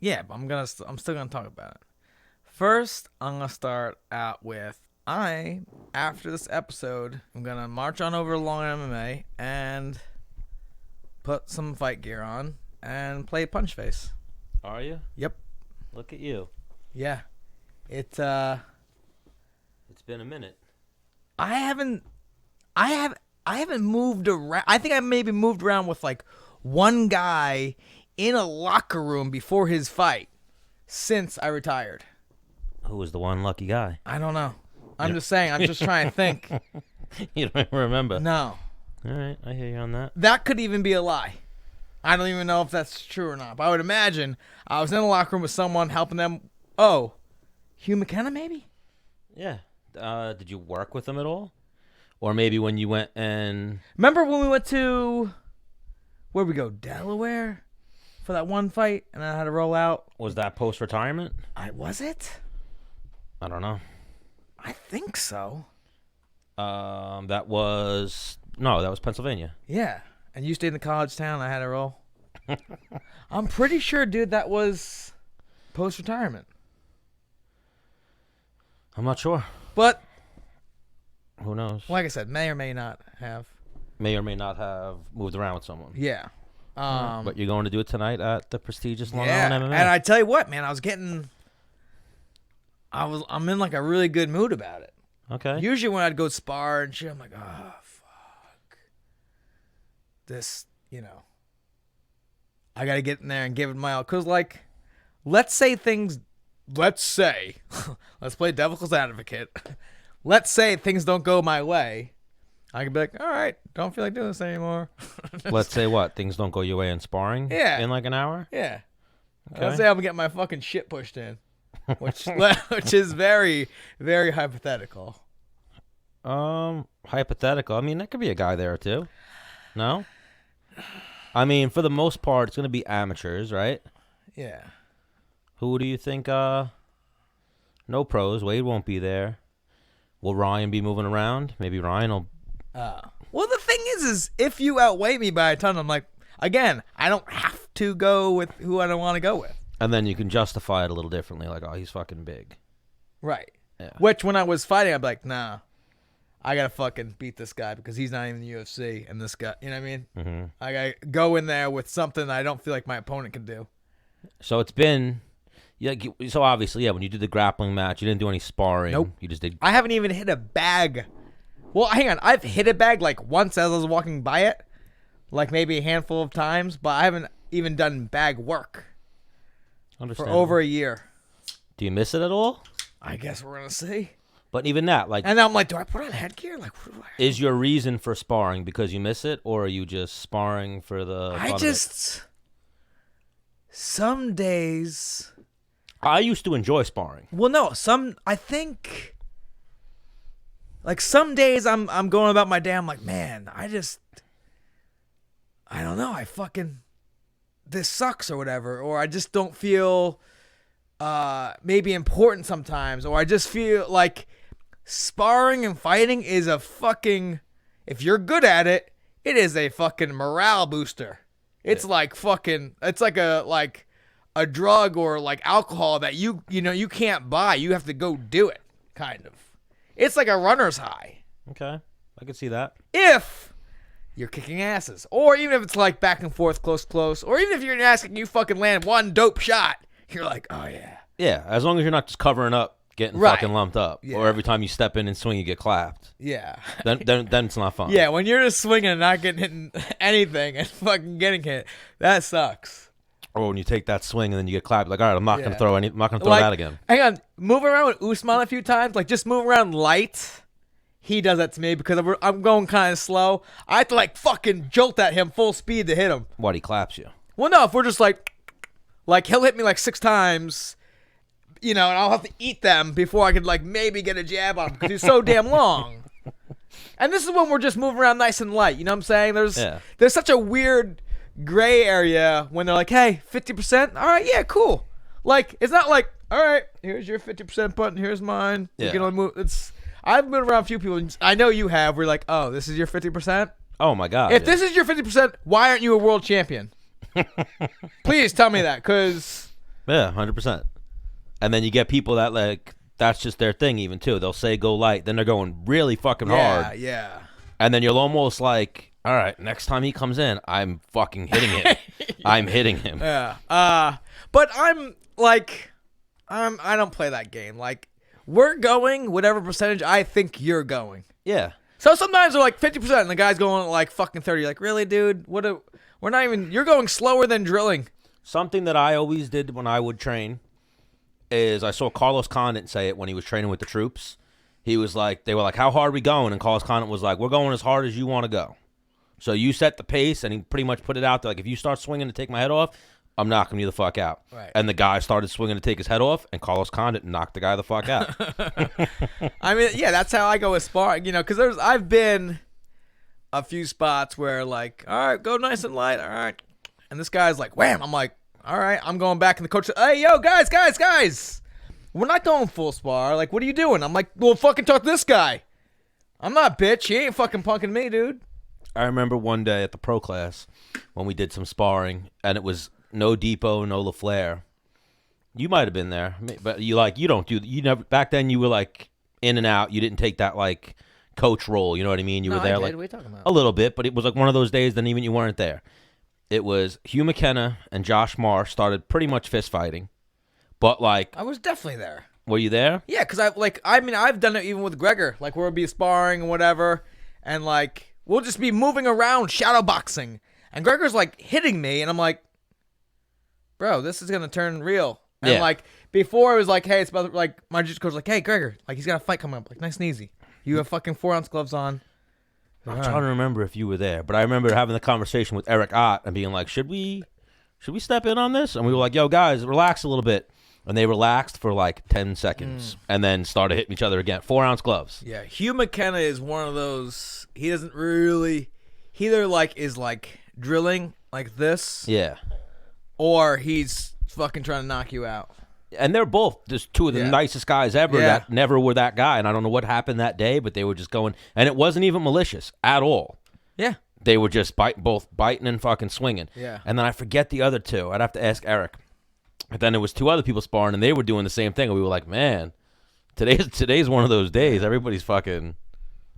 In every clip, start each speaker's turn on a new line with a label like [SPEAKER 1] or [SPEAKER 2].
[SPEAKER 1] Yeah, but I'm still gonna talk about it. First, I'm gonna start out with after this episode, I'm gonna march on over to Long MMA and put some fight gear on and play Punch Face.
[SPEAKER 2] Are you?
[SPEAKER 1] Yep.
[SPEAKER 2] Look at you.
[SPEAKER 1] Yeah. It's
[SPEAKER 2] been a minute.
[SPEAKER 1] I haven't moved around. I think I maybe moved around with like one guy in a locker room before his fight since I retired.
[SPEAKER 2] Who was the one lucky guy?
[SPEAKER 1] I don't know. I'm just saying. I'm just trying to think.
[SPEAKER 2] You don't even remember?
[SPEAKER 1] No.
[SPEAKER 2] All right, I hear you on that.
[SPEAKER 1] That could even be a lie. I don't even know if that's true or not. But I would imagine I was in a locker room with someone helping them. Oh, Hugh McKenna maybe?
[SPEAKER 2] Yeah. Did you work with him at all? Or maybe when you went and...
[SPEAKER 1] Remember when we went to... Where'd we go? Delaware? For that one fight? And I had to roll out?
[SPEAKER 2] Was that post-retirement?
[SPEAKER 1] Was it?
[SPEAKER 2] I don't know.
[SPEAKER 1] I think so.
[SPEAKER 2] That was Pennsylvania.
[SPEAKER 1] Yeah. And you stayed in the college town. I had to roll. I'm pretty sure, dude, that was post-retirement.
[SPEAKER 2] I'm not sure.
[SPEAKER 1] But...
[SPEAKER 2] Who knows?
[SPEAKER 1] Like I said, may or may not have.
[SPEAKER 2] May or may not have moved around with someone.
[SPEAKER 1] Yeah.
[SPEAKER 2] But you're going to do it tonight at the prestigious Long Island MMA.
[SPEAKER 1] And I tell you what, man, I'm in like a really good mood about it.
[SPEAKER 2] Okay.
[SPEAKER 1] Usually when I'd go spar and shit, I'm like, oh, fuck. This, I got to get in there and give it my all. Because, like, let's play devil's advocate. Let's say things don't go my way. I could be like, all right, don't feel like doing this anymore.
[SPEAKER 2] Let's say what? Things don't go your way in sparring?
[SPEAKER 1] Yeah.
[SPEAKER 2] In like an hour?
[SPEAKER 1] Yeah.
[SPEAKER 2] Okay.
[SPEAKER 1] Let's say I'm getting my fucking shit pushed in. Which is very, very hypothetical.
[SPEAKER 2] Hypothetical. I mean, there could be a guy there too. No? I mean, for the most part, it's going to be amateurs, right?
[SPEAKER 1] Yeah.
[SPEAKER 2] Who do you think? No pros. Wade won't be there. Will Ryan be moving around? Maybe Ryan will.
[SPEAKER 1] Well, the thing is if you outweigh me by a ton, I'm like, again, I don't have to go with who I don't want to go with.
[SPEAKER 2] And then you can justify it a little differently, like, oh, he's fucking big.
[SPEAKER 1] Right.
[SPEAKER 2] Yeah.
[SPEAKER 1] Which, when I was fighting, I'd be like, nah, I got to fucking beat this guy because he's not even in the UFC. And this guy, you know what I mean?
[SPEAKER 2] Mm-hmm.
[SPEAKER 1] I got to go in there with something that I don't feel like my opponent can do.
[SPEAKER 2] So it's been... Yeah, so obviously, yeah, when you did the grappling match, you didn't do any sparring.
[SPEAKER 1] Nope.
[SPEAKER 2] You just did...
[SPEAKER 1] I haven't even hit a bag. Well, hang on. I've hit a bag like once as I was walking by it. Like maybe a handful of times. But I haven't even done bag work. For over a year.
[SPEAKER 2] Do you miss it at all?
[SPEAKER 1] I guess we're going to see.
[SPEAKER 2] But even that, like...
[SPEAKER 1] And I'm like, do I put on headgear? Like, what do I...
[SPEAKER 2] Is your reason for sparring because you miss it? Or are you just sparring for the fun of it?
[SPEAKER 1] Some days...
[SPEAKER 2] I used to enjoy sparring.
[SPEAKER 1] Well, no, I think, like, some days I'm going about my day, I'm like, man, I don't know, this sucks or whatever, or I just don't feel, maybe important sometimes, or I just feel like sparring and fighting is if you're good at it, it is a fucking morale booster. It's like a drug or like alcohol that you can't buy. You have to go do it, kind of. It's like a runner's high.
[SPEAKER 2] Okay, I can see that.
[SPEAKER 1] If you're kicking asses, or even if it's like back and forth, close, or even if you're asking you fucking land one dope shot, you're like, oh yeah.
[SPEAKER 2] Yeah, as long as you're not just covering up, getting fucking lumped up, or every time you step in and swing, you get clapped.
[SPEAKER 1] Yeah.
[SPEAKER 2] Then it's not fun.
[SPEAKER 1] Yeah, when you're just swinging and not getting hit anything and fucking getting hit, that sucks.
[SPEAKER 2] Or when you take that swing and then you get clapped, like, all right, I'm not gonna throw that again.
[SPEAKER 1] Hang on, moving around with Usman a few times, like just move around light. He does that to me because I'm going kind of slow. I have to like fucking jolt at him full speed to hit him.
[SPEAKER 2] What, he claps you?
[SPEAKER 1] Well, no, if we're just like he'll hit me like 6 times, and I'll have to eat them before I could like maybe get a jab on him because he's so damn long. And this is when we're just moving around nice and light. You know what I'm saying? There's such a weird gray area when they're like, hey, 50%? All right, yeah, cool. Like, it's not like, all right, here's your 50% button, here's mine.
[SPEAKER 2] Yeah.
[SPEAKER 1] You can only move. I've been around a few people, I know you have, where you're like, oh, this is your 50%?
[SPEAKER 2] Oh, my God.
[SPEAKER 1] If this is your 50%, why aren't you a world champion? Please tell me that, because
[SPEAKER 2] Yeah, 100%. And then you get people that like that's just their thing even too. They'll say go light, then they're going really fucking hard.
[SPEAKER 1] Yeah.
[SPEAKER 2] And then you're almost like, all right, next time he comes in, I'm fucking hitting him.
[SPEAKER 1] Yeah.
[SPEAKER 2] I'm hitting him.
[SPEAKER 1] Yeah. But I'm like, I don't play that game. Like, we're going whatever percentage I think you're going.
[SPEAKER 2] Yeah.
[SPEAKER 1] So sometimes they're like 50% and the guy's going like fucking 30. Like, really, dude? We're not even, you're going slower than drilling.
[SPEAKER 2] Something that I always did when I would train is I saw Carlos Condit say it when he was training with the troops. He was like, they were like, how hard are we going? And Carlos Condit was like, we're going as hard as you want to go. So you set the pace, and he pretty much put it out there. Like, if you start swinging to take my head off, I'm knocking you the fuck out.
[SPEAKER 1] Right.
[SPEAKER 2] And the guy started swinging to take his head off, and Carlos Condit knocked the guy the fuck out.
[SPEAKER 1] I mean, yeah, that's how I go with sparring, because I've been a few spots where like, all right, go nice and light, all right. And this guy's like, wham. I'm like, all right, I'm going back. And the coach said, hey, yo, guys. We're not going full spar. Like, what are you doing? I'm like, well, fucking talk to this guy. I'm not bitch. He ain't fucking punking me, dude.
[SPEAKER 2] I remember one day at the pro class when we did some sparring, and it was no Depot, no LaFleur. You might have been there, but you never, back then you were like in and out. You didn't take that like coach role. You know what I mean? You were there like
[SPEAKER 1] what are you talking about?
[SPEAKER 2] a little bit, but it was like one of those days then even you weren't there. It was Hugh McKenna and Josh Marsh started pretty much fist fighting, but like
[SPEAKER 1] I was definitely there.
[SPEAKER 2] Were you there?
[SPEAKER 1] Yeah, because I've done it even with Gregor. Like, we'll be sparring and whatever, and like we'll just be moving around, shadow boxing, and Gregor's like hitting me, and I'm like, bro, this is gonna turn real. And like before, it was like, hey, it's about like my jiu-jitsu coach was like, hey, Gregor, like he's got a fight coming up, like nice and easy. You have fucking 4-ounce gloves on.
[SPEAKER 2] I'm trying to remember if you were there, but I remember having the conversation with Eric Ott and being like, should we step in on this? And we were like, yo, guys, relax a little bit. And they relaxed for like 10 seconds and then started hitting each other again. 4-ounce gloves.
[SPEAKER 1] Yeah, Hugh McKenna is one of those, he doesn't really, he either like is like drilling like this.
[SPEAKER 2] Yeah.
[SPEAKER 1] Or he's fucking trying to knock you out.
[SPEAKER 2] And they're both just two of the nicest guys ever that never were that guy. And I don't know what happened that day, but they were just going, and it wasn't even malicious at all.
[SPEAKER 1] Yeah.
[SPEAKER 2] They were just both biting and fucking swinging.
[SPEAKER 1] Yeah.
[SPEAKER 2] And then I forget the other two. I'd have to ask Eric. But then there was two other people sparring, and they were doing the same thing. And we were like, man, today's one of those days. Everybody's fucking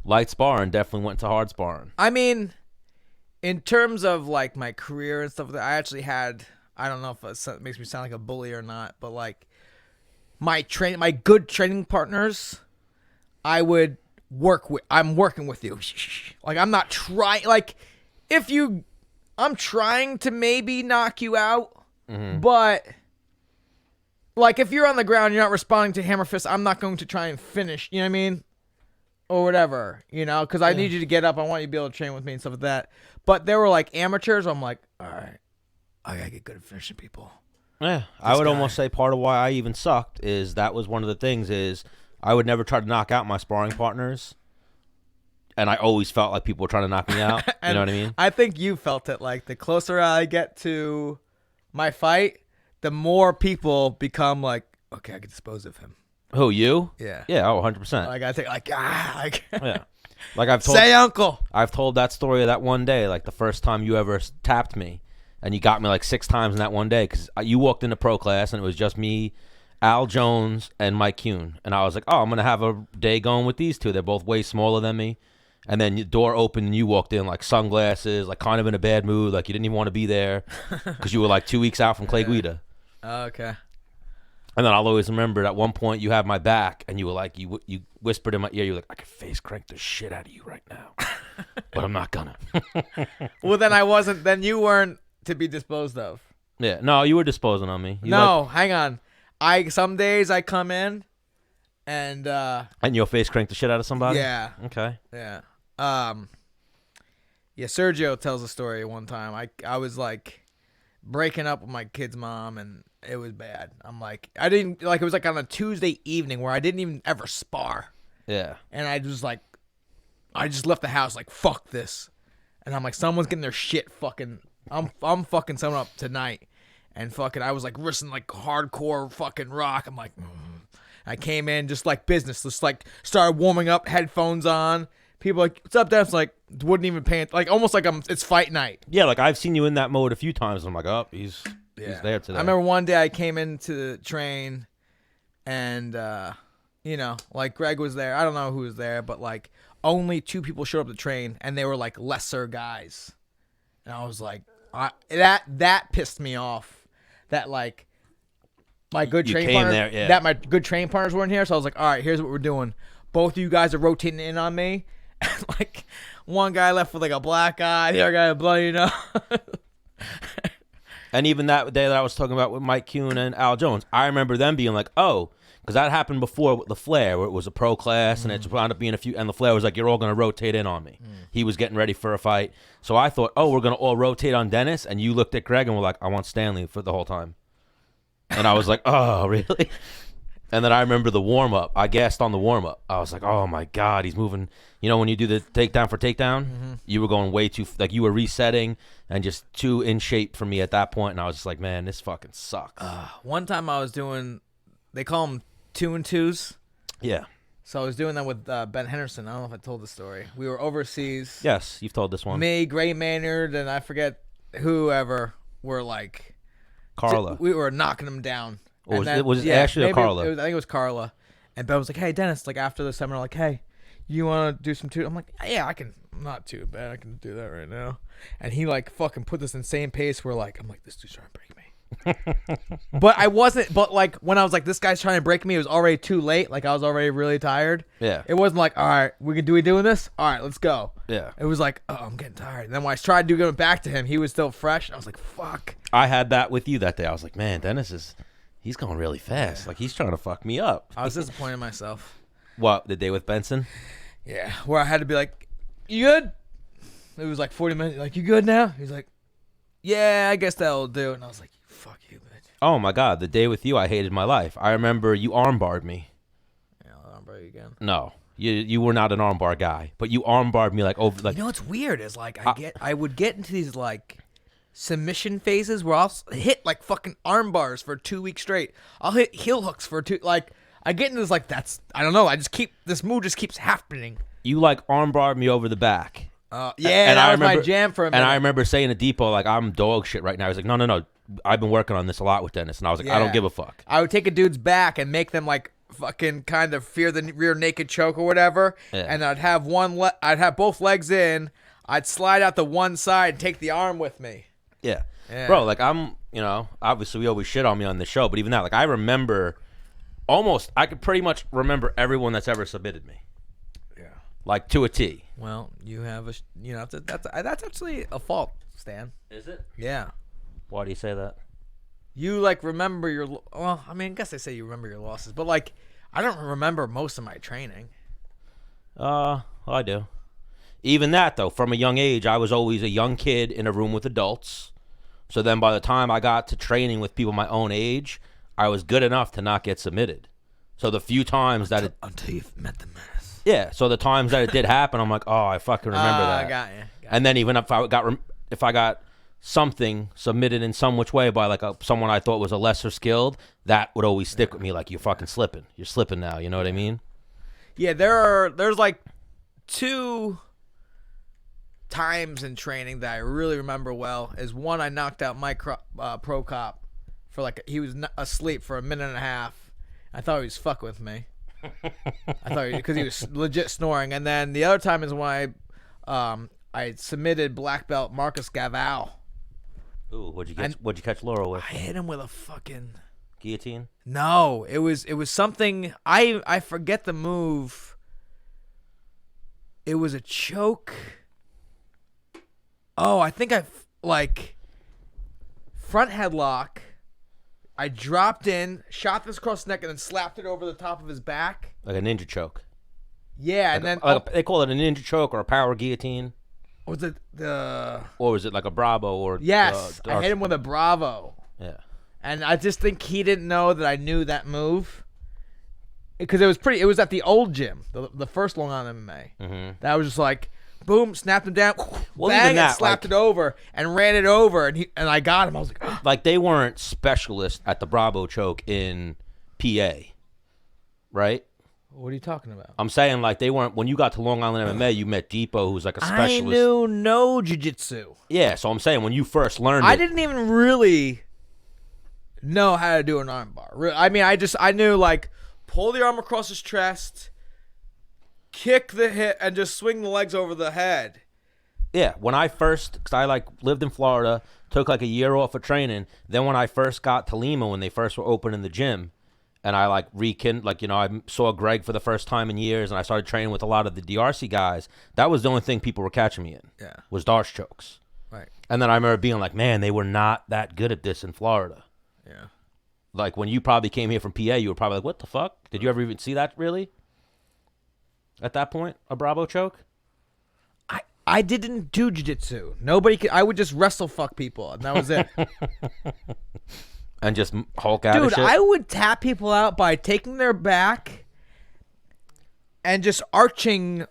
[SPEAKER 2] light sparring, definitely went to hard sparring.
[SPEAKER 1] I mean, in terms of like my career and stuff, I actually had, I don't know if it makes me sound like a bully or not, but like my good training partners, I'm working with you. Like, I'm not trying, like, I'm trying to maybe knock you out, but like if you're on the ground, you're not responding to hammer fist, I'm not going to try and finish, you know what I mean? Or whatever, because I need you to get up. I want you to be able to train with me and stuff like that. But there were like amateurs. I'm like, all right, I gotta get good at finishing people.
[SPEAKER 2] Yeah, I would almost say part of why I even sucked is that was one of the things is I would never try to knock out my sparring partners, and I always felt like people were trying to knock me out. You know what I mean?
[SPEAKER 1] I think you felt it. Like the closer I get to my fight, the more people become like, okay, I can dispose of him.
[SPEAKER 2] Who, you?
[SPEAKER 1] Yeah.
[SPEAKER 2] Yeah. Oh, 100%.
[SPEAKER 1] Like I think
[SPEAKER 2] yeah. Like I've told.
[SPEAKER 1] Say uncle.
[SPEAKER 2] I've told that story of that one day, like the first time you ever tapped me. And you got me like 6 times in that one day because you walked into pro class and it was just me, Al Jones, and Mike Kuhn. And I was like, oh, I'm going to have a day going with these two. They're both way smaller than me. And then the door opened and you walked in like sunglasses, like kind of in a bad mood, like you didn't even want to be there because you were like 2 weeks out from Clay Guida.
[SPEAKER 1] Oh, okay.
[SPEAKER 2] And then I'll always remember at one point you had my back and you were like, you whispered in my ear, you were like, I could face crank the shit out of you right now, but I'm not going to.
[SPEAKER 1] Well, then you weren't to be disposed of.
[SPEAKER 2] Yeah, no, you were disposing on me.
[SPEAKER 1] Hang on. Some days I come in and
[SPEAKER 2] you'll face crank the shit out of somebody?
[SPEAKER 1] Yeah.
[SPEAKER 2] Okay.
[SPEAKER 1] Yeah. Sergio tells a story one time. I was like breaking up with my kid's mom and it was bad. I'm like, it was like on a Tuesday evening where I didn't even ever spar.
[SPEAKER 2] Yeah.
[SPEAKER 1] And I just left the house like, fuck this. And I'm like, someone's getting their shit fucking, I'm fucking someone up tonight. And fucking, I was like wrestling like hardcore fucking rock. I'm like, I came in just like business. Just like started warming up, headphones on. People like, what's up, Def? Like, wouldn't even pay it. Like, almost like it's fight night.
[SPEAKER 2] Yeah, like I've seen you in that mode a few times. I'm like, oh, he's he's there today.
[SPEAKER 1] I remember one day I came into the train, and like Greg was there. I don't know who was there, but like only 2 people showed up the train, and they were like lesser guys. And I was like, that pissed me off. That like my good train partners, that my good train partners weren't here. So I was like, all right, here's what we're doing. Both of you guys are rotating in on me. And like one guy left with like a black eye, the other guy a bloody nose.
[SPEAKER 2] And even that day that I was talking about with Mike Kuhn and Al Jones, I remember them being like, oh, because that happened before with the Flair, where it was a pro class, and it wound up being a few, and the Flair was like, you're all going to rotate in on me. He was getting ready for a fight. So I thought, oh, we're going to all rotate on Dennis, and you looked at Greg and were like, I want Stanley for the whole time. And I was like, oh, really? And then I remember the warm-up. I gassed on the warm-up. I was like, oh, my God, he's moving. You know, when you do the takedown for takedown, you were going way too, like you were resetting and just too in shape for me at that point. And I was just like, man, this fucking sucks.
[SPEAKER 1] One time I was doing, they call them 2 and 2s.
[SPEAKER 2] Yeah.
[SPEAKER 1] So I was doing that with Ben Henderson. I don't know if I told the story. We were overseas.
[SPEAKER 2] Yes, you've told this one.
[SPEAKER 1] Me, Gray Maynard, and I forget whoever were like.
[SPEAKER 2] Carla.
[SPEAKER 1] We were knocking them down.
[SPEAKER 2] Or was it Ashley or Carla?
[SPEAKER 1] I think it was Carla. And Ben was like, hey, Dennis, like after the seminar, like, hey, you want to do some 2? I'm like, yeah, I can. I'm not too bad. I can do that right now. And he like fucking put this insane pace where like, I'm like, this dude's trying to break me. But I wasn't. But like when I was like, this guy's trying to break me, it was already too late. Like I was already really tired.
[SPEAKER 2] Yeah.
[SPEAKER 1] It wasn't like, all right, we doing this? All right, let's go.
[SPEAKER 2] Yeah.
[SPEAKER 1] It was like, oh, I'm getting tired. And then when I tried to go back to him, he was still fresh. I was like, fuck.
[SPEAKER 2] I had that with you that day. I was like, man, he's going really fast.
[SPEAKER 1] Yeah.
[SPEAKER 2] Like he's trying to fuck me up.
[SPEAKER 1] I was disappointed in myself.
[SPEAKER 2] What, the day with Benson?
[SPEAKER 1] Yeah, where I had to be like, you good? It was like 40 minutes. Like, you good now? He's like, yeah, I guess that'll do. And I was like, fuck you, bitch.
[SPEAKER 2] Oh, my God. The day with you, I hated my life. I remember you armbarred me.
[SPEAKER 1] Yeah, I'll armbar you again.
[SPEAKER 2] No. You were not an armbar guy. But you armbarred me like over. Like,
[SPEAKER 1] you know what's weird is like I would get into these like submission phases where I'll hit like fucking arm bars for 2 weeks straight. I'll hit heel hooks for 2. Like I get into this like I don't know. This move just keeps happening.
[SPEAKER 2] You like armbarred me over the back.
[SPEAKER 1] Yeah, and that was my jam for a minute.
[SPEAKER 2] And I remember saying to Depot like I'm dog shit right now. He's like no. I've been working on this a lot with Dennis, and I was like I don't give a fuck.
[SPEAKER 1] I would take a dude's back and make them like fucking kind of fear the rear naked choke or whatever. Yeah. And I'd have I'd have both legs in. I'd slide out the one side and take the arm with me.
[SPEAKER 2] Yeah. Bro, like I'm, obviously we always shit on me on the show, but even that, like I remember I could pretty much remember everyone that's ever submitted me. Yeah. Like to a T.
[SPEAKER 1] Well, you have that's actually a fault, Stan.
[SPEAKER 2] Is it?
[SPEAKER 1] Yeah.
[SPEAKER 2] Why do you say that?
[SPEAKER 1] You like remember I guess I say you remember your losses, but like I don't remember most of my training.
[SPEAKER 2] I do. Even that though, from a young age, I was always a young kid in a room with adults. So then by the time I got to training with people my own age, I was good enough to not get submitted. So the few times
[SPEAKER 1] until you've met the Menace.
[SPEAKER 2] Yeah, so the times that it did happen, I'm like, oh, I fucking remember that.
[SPEAKER 1] I got you.
[SPEAKER 2] And then even if I got something submitted in some which way by like someone I thought was a lesser skilled, that would always stick with me. Like you're fucking slipping. You're slipping now. You know what I mean? Yeah.
[SPEAKER 1] There's like 2 times in training that I really remember well. Is one I knocked out Mike Pro Cop for like he was asleep for a minute and a half. I thought he was fucking with me. I thought because he was legit snoring. And then the other time is when I submitted black belt Marcus Gaval.
[SPEAKER 2] Ooh, what'd you catch Laurel with?
[SPEAKER 1] I hit him with a fucking
[SPEAKER 2] guillotine.
[SPEAKER 1] No, it was something I forget the move. It was a choke. Oh, I think I like front headlock. I dropped in, shot this across the neck, and then slapped it over the top of his back.
[SPEAKER 2] Like a ninja choke.
[SPEAKER 1] Yeah,
[SPEAKER 2] like
[SPEAKER 1] and then
[SPEAKER 2] they call it a ninja choke or a power guillotine.
[SPEAKER 1] Was it
[SPEAKER 2] or was it like a Bravo or?
[SPEAKER 1] Yes, I hit him with a Bravo.
[SPEAKER 2] Yeah.
[SPEAKER 1] And I just think he didn't know that I knew that move. Because it was at the old gym, the first Long Island MMA. Mm-hmm. That was just like, boom, snapped him down, bang, and slapped it over, and ran it over, and I got him. I was like, oh.
[SPEAKER 2] Like they weren't specialists at the Bravo choke in PA, right?
[SPEAKER 1] What are you talking about?
[SPEAKER 2] I'm saying like they weren't, when you got to Long Island MMA, you met Depot, who's like a specialist.
[SPEAKER 1] I knew no jiu-jitsu.
[SPEAKER 2] Yeah, so I'm saying when you first learned
[SPEAKER 1] I didn't even really know how to do an armbar. I mean, I knew like pull the arm across his chest, kick the hip, and just swing the legs over the head.
[SPEAKER 2] Yeah, when I first, because I like lived in Florida, took like a year off of training. Then when I first got to Lima, when they first were opening the gym, and I like I saw Greg for the first time in years, and I started training with a lot of the DRC guys. That was the only thing people were catching me in.
[SPEAKER 1] Yeah,
[SPEAKER 2] was Darce chokes.
[SPEAKER 1] Right.
[SPEAKER 2] And then I remember being like, man, they were not that good at this in Florida.
[SPEAKER 1] Yeah.
[SPEAKER 2] Like when you probably came here from PA, you were probably like, what the fuck? Did you ever even see that really? At that point, a Bravo choke?
[SPEAKER 1] I didn't do jiu-jitsu. Nobody could. I would just wrestle fuck people, and that was it.
[SPEAKER 2] And just Hulk out of shit?
[SPEAKER 1] Dude, I would tap people out by taking their back and just arching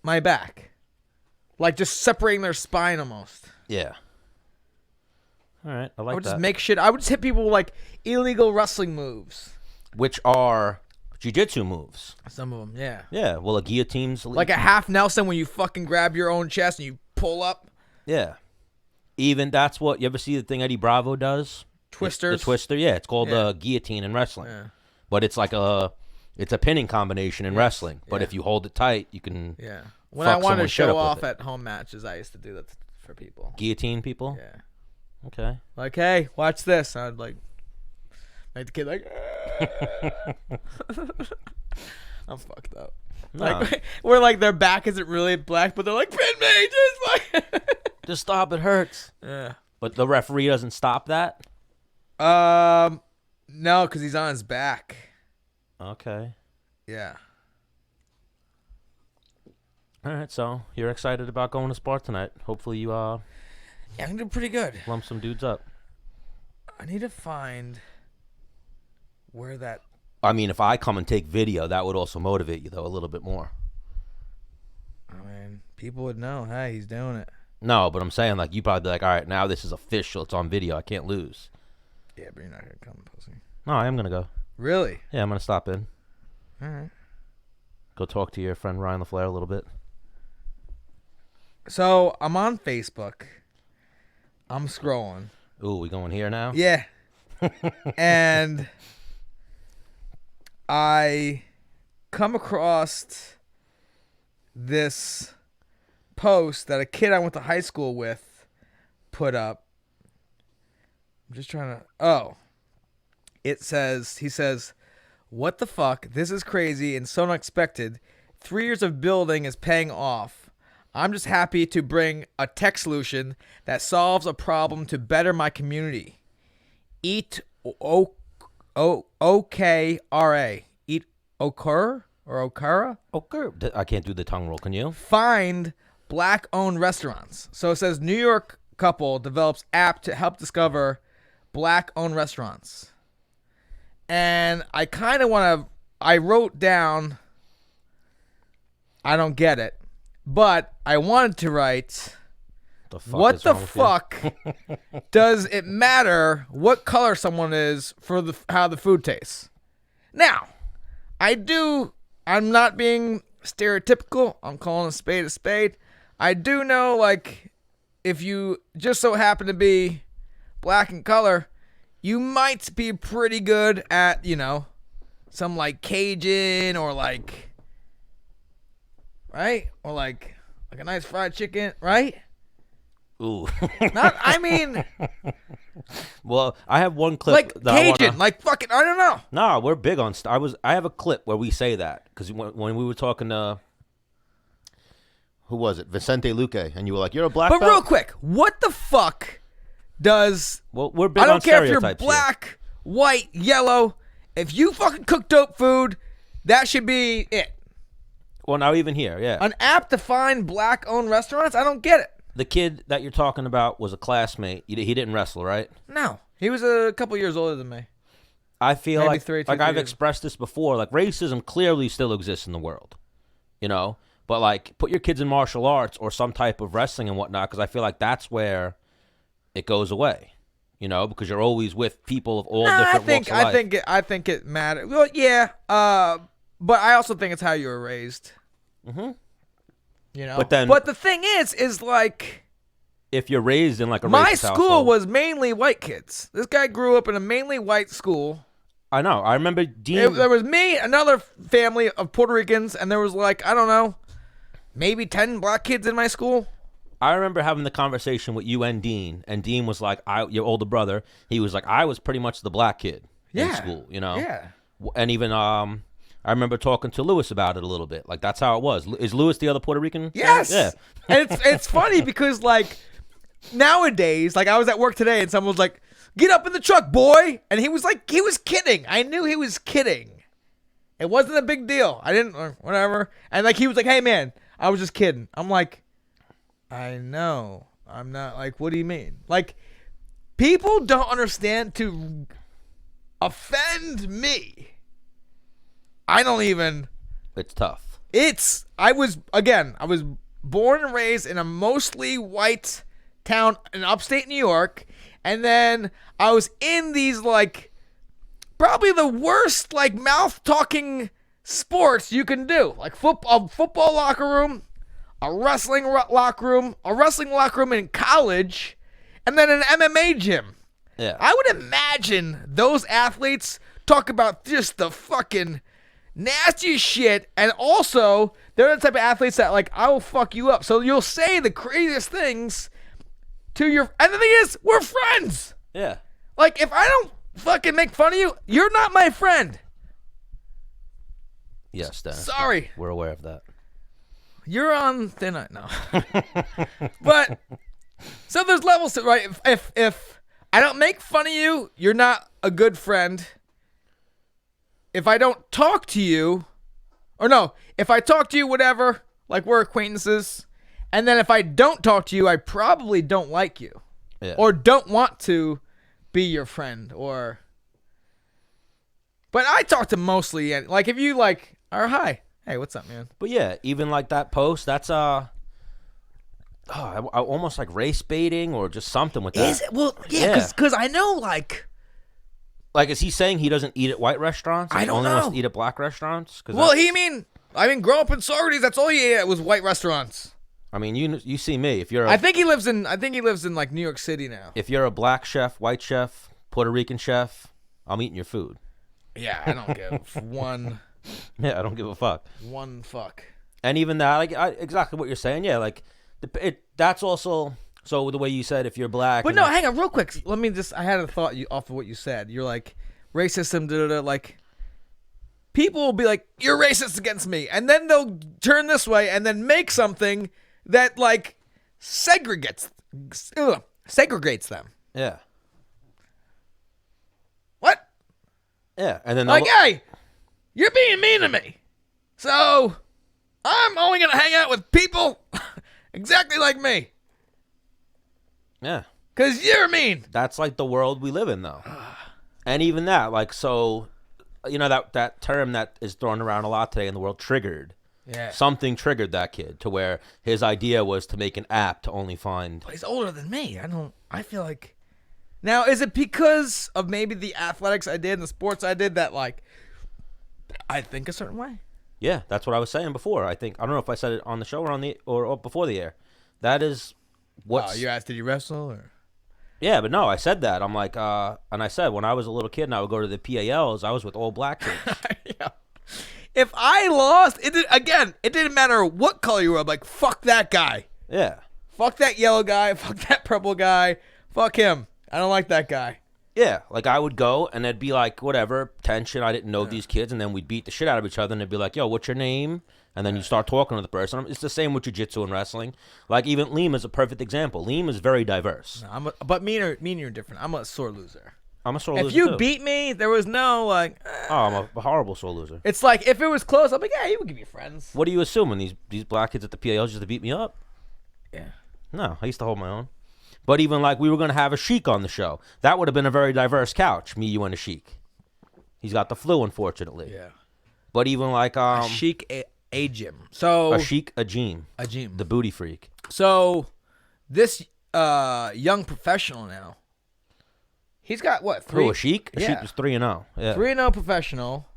[SPEAKER 1] my back. Like just separating their spine almost.
[SPEAKER 2] Yeah. All right, I like that.
[SPEAKER 1] I would just make shit. I would just hit people with like illegal wrestling moves.
[SPEAKER 2] Which are jiu-jitsu moves.
[SPEAKER 1] Some of them, yeah.
[SPEAKER 2] Yeah, well, a guillotine's...
[SPEAKER 1] Like a half Nelson when you fucking grab your own chest and you pull up.
[SPEAKER 2] Yeah. Even that's what... You ever see the thing Eddie Bravo does?
[SPEAKER 1] Twisters.
[SPEAKER 2] The twister, yeah. It's called guillotine in wrestling.
[SPEAKER 1] Yeah.
[SPEAKER 2] But it's like it's a pinning combination in wrestling. But if you hold it tight, you can...
[SPEAKER 1] Yeah. When I wanted to show off at home matches, I used to do that for people.
[SPEAKER 2] Guillotine people?
[SPEAKER 1] Yeah.
[SPEAKER 2] Okay.
[SPEAKER 1] Like, hey, watch this. I'd like make the kid like, I'm fucked up.
[SPEAKER 2] No.
[SPEAKER 1] Like, where like their back isn't really black, but they're like, pin me, just like,
[SPEAKER 2] just stop, it hurts.
[SPEAKER 1] Yeah.
[SPEAKER 2] But the referee doesn't stop that?
[SPEAKER 1] No, because he's on his back.
[SPEAKER 2] Okay.
[SPEAKER 1] Yeah.
[SPEAKER 2] All right, so you're excited about going to spar tonight. Hopefully you
[SPEAKER 1] yeah, I'm doing pretty good.
[SPEAKER 2] lump some dudes up.
[SPEAKER 1] I need to find where that.
[SPEAKER 2] I mean, if I come and take video, that would also motivate you, though, a little bit more.
[SPEAKER 1] I mean, people would know, hey, he's doing it.
[SPEAKER 2] No, but I'm saying, like, you probably be like, all right, now this is official. It's on video. I can't lose.
[SPEAKER 1] Yeah, but you're not going to come, pussy.
[SPEAKER 2] No, I am going to go.
[SPEAKER 1] Really?
[SPEAKER 2] Yeah, I'm going to stop in.
[SPEAKER 1] All right.
[SPEAKER 2] Go talk to your friend Ryan LaFleur a little bit.
[SPEAKER 1] So, I'm on Facebook. I'm scrolling.
[SPEAKER 2] Ooh, we going here now?
[SPEAKER 1] Yeah. And I come across this post that a kid I went to high school with put up. I'm just trying to... Oh. He says, what the fuck? This is crazy and so unexpected. 3 years of building is paying off. I'm just happy to bring a tech solution that solves a problem to better my community. Eat OKRA. Eat Okura or Okara?
[SPEAKER 2] Okura. I can't do the tongue roll. Can you?
[SPEAKER 1] Find black-owned restaurants. So it says New York couple develops app to help discover black-owned restaurants. And I kind of want to... I wrote down... I don't get it. But I wanted to write, what the fuck does it matter what color someone is for how the food tastes? Now, I'm not being stereotypical. I'm calling a spade a spade. I do know, like, if you just so happen to be black in color, you might be pretty good at, some, like, Cajun or, like... Right? Or like a nice fried chicken, right?
[SPEAKER 2] Ooh. Well, I have one clip.
[SPEAKER 1] Like Cajun, like fucking, I don't know.
[SPEAKER 2] Nah, we're big on... I have a clip where we say that. Because when we were talking to... Who was it? Vicente Luque. And you were like, you're a black belt?
[SPEAKER 1] But real quick, what the fuck does...
[SPEAKER 2] Well, we're big
[SPEAKER 1] I don't
[SPEAKER 2] on
[SPEAKER 1] care if you're
[SPEAKER 2] stereotypes
[SPEAKER 1] black, white, yellow. If you fucking cook dope food, that should be it.
[SPEAKER 2] Well, now even here, yeah.
[SPEAKER 1] An app to find black-owned restaurants? I don't get it.
[SPEAKER 2] The kid that you're talking about was a classmate. He didn't wrestle, right?
[SPEAKER 1] No. He was a couple years older than me.
[SPEAKER 2] I feel
[SPEAKER 1] Maybe
[SPEAKER 2] like,
[SPEAKER 1] three
[SPEAKER 2] I've
[SPEAKER 1] years.
[SPEAKER 2] expressed this before, like racism clearly still exists in the world, But like, put your kids in martial arts or some type of wrestling and whatnot, because I feel like that's where it goes away, because you're always with people of all different walks of life.
[SPEAKER 1] I think it matters. Well, yeah. But I also think it's how you were raised.
[SPEAKER 2] Mm-hmm.
[SPEAKER 1] But the thing is like,
[SPEAKER 2] if you're raised in like a
[SPEAKER 1] My
[SPEAKER 2] racist
[SPEAKER 1] school
[SPEAKER 2] household.
[SPEAKER 1] was mainly white kids. This guy grew up in a mainly white school.
[SPEAKER 2] I know. I remember Dean.
[SPEAKER 1] There was me, another family of Puerto Ricans, and there was like, I don't know, maybe 10 black kids in my school.
[SPEAKER 2] I remember having the conversation with you and Dean was like, your older brother, he was like, I was pretty much the black kid in school, you know?
[SPEAKER 1] Yeah.
[SPEAKER 2] And even, I remember talking to Lewis about it a little bit. Like, that's how it was. Is Lewis the other Puerto Rican?
[SPEAKER 1] Yes.
[SPEAKER 2] Yeah.
[SPEAKER 1] And it's funny because, like, nowadays, like, I was at work today and someone was like, get up in the truck, boy. And he was like, he was kidding. I knew he was kidding. It wasn't a big deal. I didn't, whatever. And, like, he was like, hey, man, I was just kidding. I'm like, I know. I'm not, like, what do you mean? Like, people don't understand to offend me. I don't even.
[SPEAKER 2] It's tough.
[SPEAKER 1] I was born and raised in a mostly white town in upstate New York. And then I was in these, like, probably the worst, like, mouth-talking sports you can do. Like, football locker room, a wrestling locker room in college, and then an MMA gym.
[SPEAKER 2] Yeah.
[SPEAKER 1] I would imagine those athletes talk about just the fucking nasty shit, and also they're the type of athletes that, like, I will fuck you up. So you'll say the craziest things to your, and the thing is, we're friends.
[SPEAKER 2] Yeah.
[SPEAKER 1] Like, if I don't fucking make fun of you, you're not my friend.
[SPEAKER 2] Yes, Dennis.
[SPEAKER 1] Sorry.
[SPEAKER 2] We're aware of that.
[SPEAKER 1] You're on thin ice. No. But, so there's levels to, right? If I don't make fun of you, you're not a good friend. If I don't talk to you, or no, if I talk to you, whatever, like we're acquaintances, and then if I don't talk to you, I probably don't like you.
[SPEAKER 2] Yeah.
[SPEAKER 1] Or don't want to be your friend, or. But I talk to mostly, like, if you, like, are hi. Hey, what's up, man?
[SPEAKER 2] But yeah, even like that post, that's almost like race baiting or just something with that.
[SPEAKER 1] Is it? Well, yeah, because I know, like,
[SPEAKER 2] is he saying he doesn't eat at white restaurants?
[SPEAKER 1] I
[SPEAKER 2] He
[SPEAKER 1] don't
[SPEAKER 2] only
[SPEAKER 1] know.
[SPEAKER 2] wants to eat at black restaurants?
[SPEAKER 1] Well, I mean, growing up in Saugerties, that's all he ate was white restaurants.
[SPEAKER 2] I mean, you see me. If you're,
[SPEAKER 1] I think he lives in like New York City now.
[SPEAKER 2] If you're a black chef, white chef, Puerto Rican chef, I'm eating your food.
[SPEAKER 1] Yeah, I don't give one.
[SPEAKER 2] Yeah, I don't give a fuck.
[SPEAKER 1] One fuck.
[SPEAKER 2] And even that, like, exactly what you're saying. Yeah, like, that's also, so the way you said, if you're black.
[SPEAKER 1] But no, hang on, real quick. Let me just. I had a thought off of what you said. You're like racism, like. People will be like, "You're racist against me," and then they'll turn this way and then make something that, like, segregates them.
[SPEAKER 2] Yeah.
[SPEAKER 1] What?
[SPEAKER 2] Yeah, and then
[SPEAKER 1] Like, hey, you're being mean to me, so I'm only gonna hang out with people exactly like me.
[SPEAKER 2] Yeah.
[SPEAKER 1] 'Cause you're mean.
[SPEAKER 2] That's like the world we live in, though. And even that, like, so, you know, that term that is thrown around a lot today in the world, triggered.
[SPEAKER 1] Yeah.
[SPEAKER 2] Something triggered that kid to where his idea was to make an app to only find.
[SPEAKER 1] But he's older than me. I feel like. Now, is it because of maybe the athletics I did and the sports I did that, like, I think a certain way?
[SPEAKER 2] Yeah, that's what I was saying before. I don't know if I said it on the show or before the air. That is what.
[SPEAKER 1] Oh, you asked, did you wrestle or?
[SPEAKER 2] Yeah, but no, I said that. I'm like, and I said when I was a little kid and I would go to the PALs, I was with all black kids.
[SPEAKER 1] Yeah. If I lost, it didn't matter what color you were. I'm like, fuck that guy.
[SPEAKER 2] Yeah.
[SPEAKER 1] Fuck that yellow guy. Fuck that purple guy. Fuck him. I don't like that guy.
[SPEAKER 2] Yeah, like I would go and it'd be like, whatever, tension. I didn't know these kids, and then we'd beat the shit out of each other, and it'd be like, yo, what's your name? And then you start talking to the person. It's the same with jiu-jitsu and wrestling. Like, even Liam is a perfect example. Liam is very diverse.
[SPEAKER 1] No, but me and you're different. I'm a sore loser.
[SPEAKER 2] I'm a sore loser,
[SPEAKER 1] If you
[SPEAKER 2] too.
[SPEAKER 1] beat me, there was no, like...
[SPEAKER 2] Oh, I'm a horrible sore loser.
[SPEAKER 1] It's like, if it was close, I'm like, yeah, you would give me friends.
[SPEAKER 2] What are you assuming? These black kids at the PALs just to beat me up?
[SPEAKER 1] Yeah.
[SPEAKER 2] No, I used to hold my own. But even like we were going to have a Sheik on the show. That would have been a very diverse couch, me, you, and a Sheik. He's got the flu, unfortunately.
[SPEAKER 1] Yeah.
[SPEAKER 2] But even like...
[SPEAKER 1] a Sheik, a gym. So...
[SPEAKER 2] A Sheik, a gym.
[SPEAKER 1] A gym.
[SPEAKER 2] The booty freak.
[SPEAKER 1] So, this young professional now, he's got, what, 3?
[SPEAKER 2] Oh, a Sheik? A Sheik was 3-0. Yeah.
[SPEAKER 1] 3-0 professional.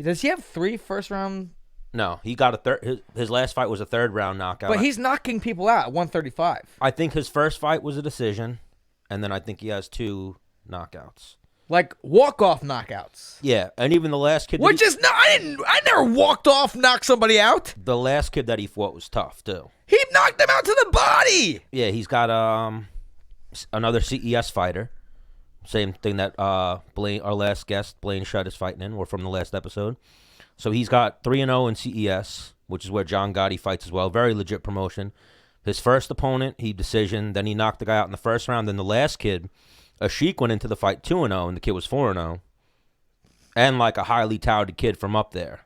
[SPEAKER 1] Does he have 3 first-round
[SPEAKER 2] No, he got a third. His last fight was a third round knockout.
[SPEAKER 1] But he's knocking people out at 135.
[SPEAKER 2] I think his first fight was a decision, and then I think he has 2 knockouts.
[SPEAKER 1] Like walk-off knockouts.
[SPEAKER 2] Yeah, and even the last kid.
[SPEAKER 1] Which is not. I never walked off, knocked somebody out.
[SPEAKER 2] The last kid that he fought was tough too.
[SPEAKER 1] He knocked him out to the body.
[SPEAKER 2] Yeah, he's got another CES fighter. Same thing that Blaine, our last guest, Blaine Shutt, is fighting in. We're from the last episode. So he's got 3-0 in CES, which is where John Gotti fights as well. Very legit promotion. His first opponent, he decision. Then he knocked the guy out in the first round. Then the last kid, Ashik, went into the fight 2-0, and the kid was 4-0. And like a highly touted kid from up there.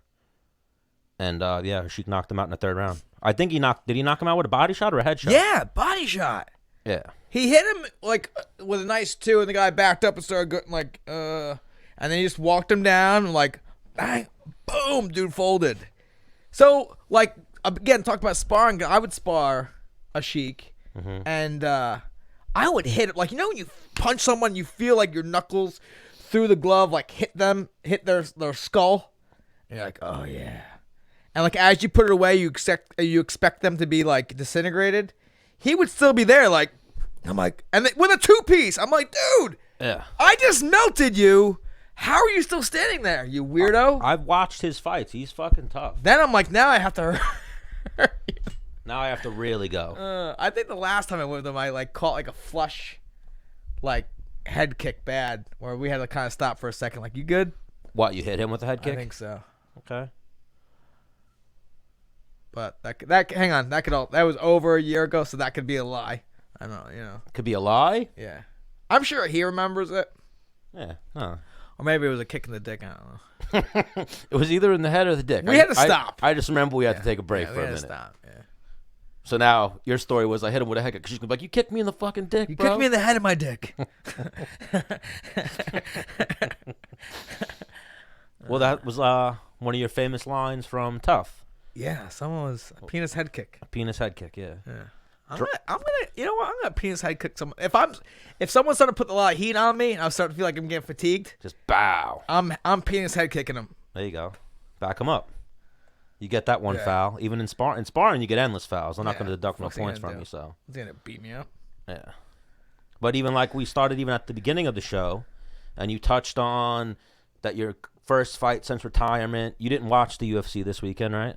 [SPEAKER 2] And yeah, Ashik knocked him out in the third round. I think did he knock him out with a body shot or a head shot?
[SPEAKER 1] Yeah, body shot.
[SPEAKER 2] Yeah.
[SPEAKER 1] He hit him like with a nice 2, and the guy backed up and started going like, and then he just walked him down and like, bang, boom, dude folded. So like again, talk about sparring. I would spar Ashik, and I would hit it like when you punch someone, you feel like your knuckles through the glove like hit their skull. And you're like, oh yeah, and like as you put it away, you expect them to be like disintegrated. He would still be there, like. I'm like, and with a 2-piece, I'm like, dude,
[SPEAKER 2] yeah,
[SPEAKER 1] I just melted you. How are you still standing there, you weirdo?
[SPEAKER 2] I've watched his fights. He's fucking tough.
[SPEAKER 1] Then I'm like, now I have to.
[SPEAKER 2] Now I have to really go.
[SPEAKER 1] I think the last time I went with him, I like caught like a flush, like head kick bad, where we had to kind of stop for a second. Like, you good?
[SPEAKER 2] What, you hit him with a head kick?
[SPEAKER 1] I think so.
[SPEAKER 2] Okay.
[SPEAKER 1] But that hang on, that was over a year ago, so that could be a lie. I don't know,
[SPEAKER 2] Could be a lie?
[SPEAKER 1] Yeah. I'm sure he remembers it.
[SPEAKER 2] Yeah. Huh.
[SPEAKER 1] Or maybe it was a kick in the dick. I don't know.
[SPEAKER 2] It was either in the head or the dick.
[SPEAKER 1] We had to stop.
[SPEAKER 2] I just remember we had to take a break for a minute.
[SPEAKER 1] We had to stop, yeah.
[SPEAKER 2] So now your story was I hit him with a head kick. She's going to be like, you kicked me in the fucking dick,
[SPEAKER 1] You
[SPEAKER 2] bro.
[SPEAKER 1] kicked me in the head of my dick.
[SPEAKER 2] Well, that was one of your famous lines from Tough.
[SPEAKER 1] Yeah, someone was a penis head kick.
[SPEAKER 2] A penis head kick, yeah.
[SPEAKER 1] Yeah. I'm gonna, you know what? I'm gonna penis head kick someone. If someone's starting to put a lot of heat on me, and I'm starting to feel like I'm getting fatigued.
[SPEAKER 2] Just bow.
[SPEAKER 1] I'm penis head kicking him.
[SPEAKER 2] There you go. Back him up. You get that one foul. Even in sparring, you get endless fouls. I'm not going to deduct no points from you. So
[SPEAKER 1] he's gonna beat me up.
[SPEAKER 2] Yeah. But even like we started even at the beginning of the show, and you touched on that your first fight since retirement. You didn't watch the UFC this weekend, right?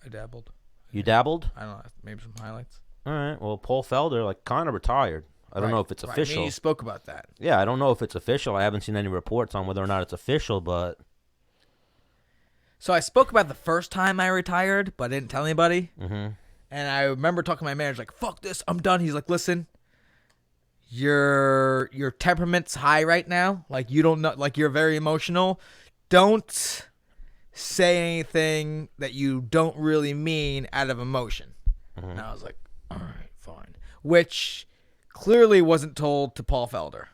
[SPEAKER 1] I dabbled.
[SPEAKER 2] You dabbled?
[SPEAKER 1] I don't know. Maybe some highlights.
[SPEAKER 2] All right. Well, Paul Felder like kind of retired. I don't know if it's official.
[SPEAKER 1] Me, you spoke about that.
[SPEAKER 2] Yeah, I don't know if it's official. I haven't seen any reports on whether or not it's official, but.
[SPEAKER 1] So I spoke about the first time I retired, but I didn't tell anybody.
[SPEAKER 2] Mm-hmm.
[SPEAKER 1] And I remember talking to my manager, like, "Fuck this, I'm done." He's like, "Listen, your temperament's high right now. Like you don't know, like you're very emotional. Don't say anything that you don't really mean out of emotion." Mm-hmm. And I was like, "All right, fine." Which clearly wasn't told to Paul Felder.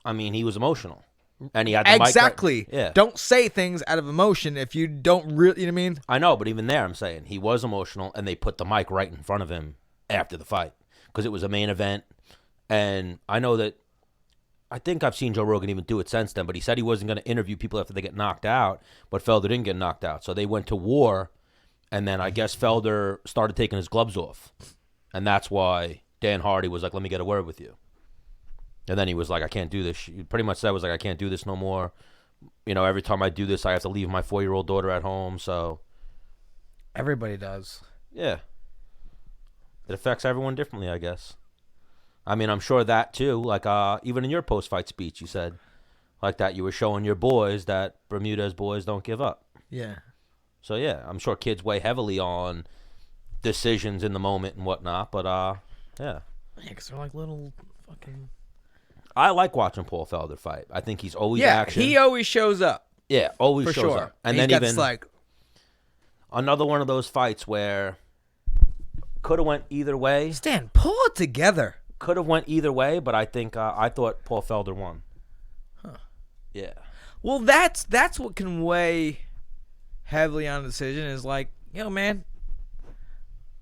[SPEAKER 2] I mean, he was emotional. And he had the
[SPEAKER 1] exactly.
[SPEAKER 2] Mic yeah.
[SPEAKER 1] Don't say things out of emotion if you don't really, you know what I mean?
[SPEAKER 2] I know, but even there, I'm saying he was emotional, and they put the mic right in front of him after the fight because it was a main event. And I know that I think I've seen Joe Rogan even do it since then, but he said he wasn't going to interview people after they get knocked out, but Felder didn't get knocked out. So they went to war, and then I guess Felder started taking his gloves off, and that's why Dan Hardy was like, "Let me get a word with you." And then he was like, "I can't do this." He pretty much said, "Was like, I can't do this no more. You know, every time I do this, I have to leave my 4-year-old daughter at home." So
[SPEAKER 1] everybody does.
[SPEAKER 2] Yeah. It affects everyone differently, I guess. I mean, I'm sure that too. Like, even in your post-fight speech, you said like that you were showing your boys that Bermuda's boys don't give up.
[SPEAKER 1] Yeah.
[SPEAKER 2] So yeah, I'm sure kids weigh heavily on decisions in the moment and whatnot. But yeah.
[SPEAKER 1] Yeah, because they're like little fucking.
[SPEAKER 2] I like watching Paul Felder fight. I think he's always action.
[SPEAKER 1] He always shows up.
[SPEAKER 2] Yeah, always
[SPEAKER 1] for
[SPEAKER 2] shows
[SPEAKER 1] sure.
[SPEAKER 2] up. And
[SPEAKER 1] then
[SPEAKER 2] then even
[SPEAKER 1] like
[SPEAKER 2] another one of those fights where could have went either way.
[SPEAKER 1] Stan, pull it together.
[SPEAKER 2] Could have went either way, but I think I thought Paul Felder won.
[SPEAKER 1] Huh.
[SPEAKER 2] Yeah.
[SPEAKER 1] Well, that's what can weigh heavily on a decision is like, man,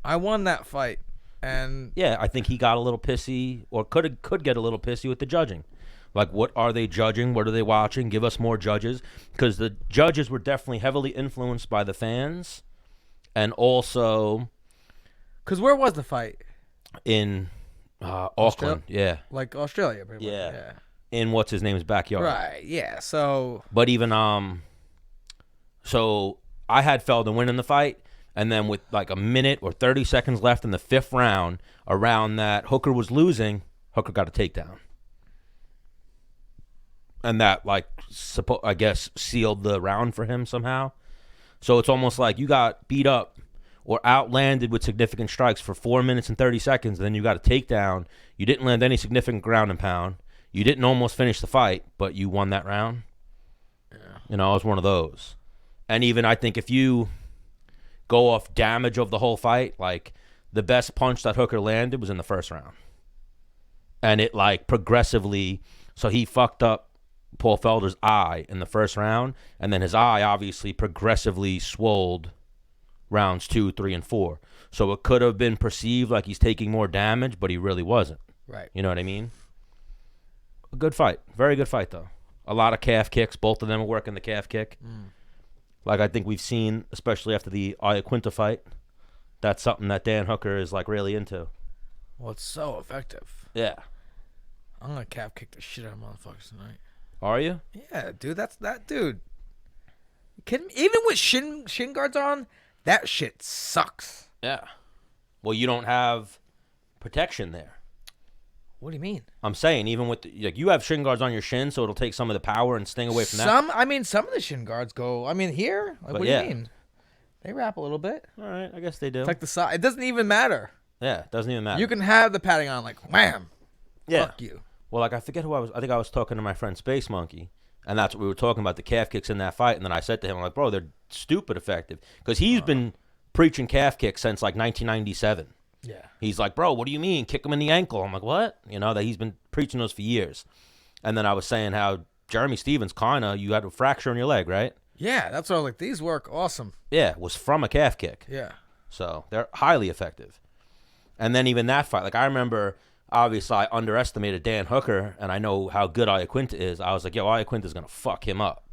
[SPEAKER 1] I won that fight. And
[SPEAKER 2] yeah, I think he got a little pissy, or could get a little pissy with the judging. Like, what are they judging? What are they watching? Give us more judges. Because the judges were definitely heavily influenced by the fans. And also...
[SPEAKER 1] Because where was the fight?
[SPEAKER 2] In Auckland, yeah.
[SPEAKER 1] Like Australia, pretty much.
[SPEAKER 2] Yeah.
[SPEAKER 1] Yeah.
[SPEAKER 2] In what's-his-name's backyard.
[SPEAKER 1] Right, yeah, so...
[SPEAKER 2] But even, so I had Felder winning the fight, and then with like a minute or 30 seconds left in the 5th round, around that Hooker was losing, Hooker got a takedown. And that, like, I guess, sealed the round for him somehow. So it's almost like you got beat up or outlanded with significant strikes for 4 minutes and 30 seconds, and then you got a takedown. You didn't land any significant ground and pound. You didn't almost finish the fight, but you won that round. Yeah. You know, it was one of those. And even I think if you go off damage of the whole fight, like, the best punch that Hooker landed was in the 1st round. And it, like, progressively, so he fucked up Paul Felder's eye in the 1st round, and then his eye obviously progressively swolled rounds 2, 3, and 4. So it could have been perceived like he's taking more damage, but he really wasn't.
[SPEAKER 1] Right.
[SPEAKER 2] You know what I mean? A good fight. Very good fight, though. A lot of calf kicks. Both of them are working the calf kick. Like I think we've seen, especially after the Iaquinta fight, that's something that Dan Hooker is, like, really into.
[SPEAKER 1] Well, it's so effective.
[SPEAKER 2] Yeah.
[SPEAKER 1] I'm going to calf kick the shit out of motherfuckers tonight.
[SPEAKER 2] Are you?
[SPEAKER 1] Yeah, dude, that's that dude. You kidding me? Even with shin guards on, that shit sucks.
[SPEAKER 2] Yeah. Well, you don't have protection there.
[SPEAKER 1] What do you mean?
[SPEAKER 2] I'm saying, even with like, you have shin guards on your shin, so it'll take some of the power and sting away from that.
[SPEAKER 1] Some of the shin guards go. I mean, here. Like, what do you mean? They wrap a little bit.
[SPEAKER 2] All right, I guess they do.
[SPEAKER 1] It's like the side. It doesn't even matter.
[SPEAKER 2] Yeah, it doesn't even matter.
[SPEAKER 1] You can have the padding on, like, wham.
[SPEAKER 2] Yeah.
[SPEAKER 1] Fuck you.
[SPEAKER 2] Well, like, I forget who I was. I think I was talking to my friend Space Monkey, and that's what we were talking about, the calf kicks in that fight. And then I said to him, I'm like, bro, they're stupid effective. Because he's been preaching calf kicks since, like, 1997.
[SPEAKER 1] Yeah.
[SPEAKER 2] He's like, bro, what do you mean? Kick him in the ankle. I'm like, what? You know, that he's been preaching those for years. And then I was saying how Jeremy Stevens, you had a fracture in your leg, right?
[SPEAKER 1] Yeah, that's what I was like. These work awesome.
[SPEAKER 2] Yeah, was from a calf kick.
[SPEAKER 1] Yeah.
[SPEAKER 2] So they're highly effective. And then even that fight, like, I remember... Obviously, I underestimated Dan Hooker, and I know how good Iaquinta is. I was like, yo, Iaquinta's going to fuck him up.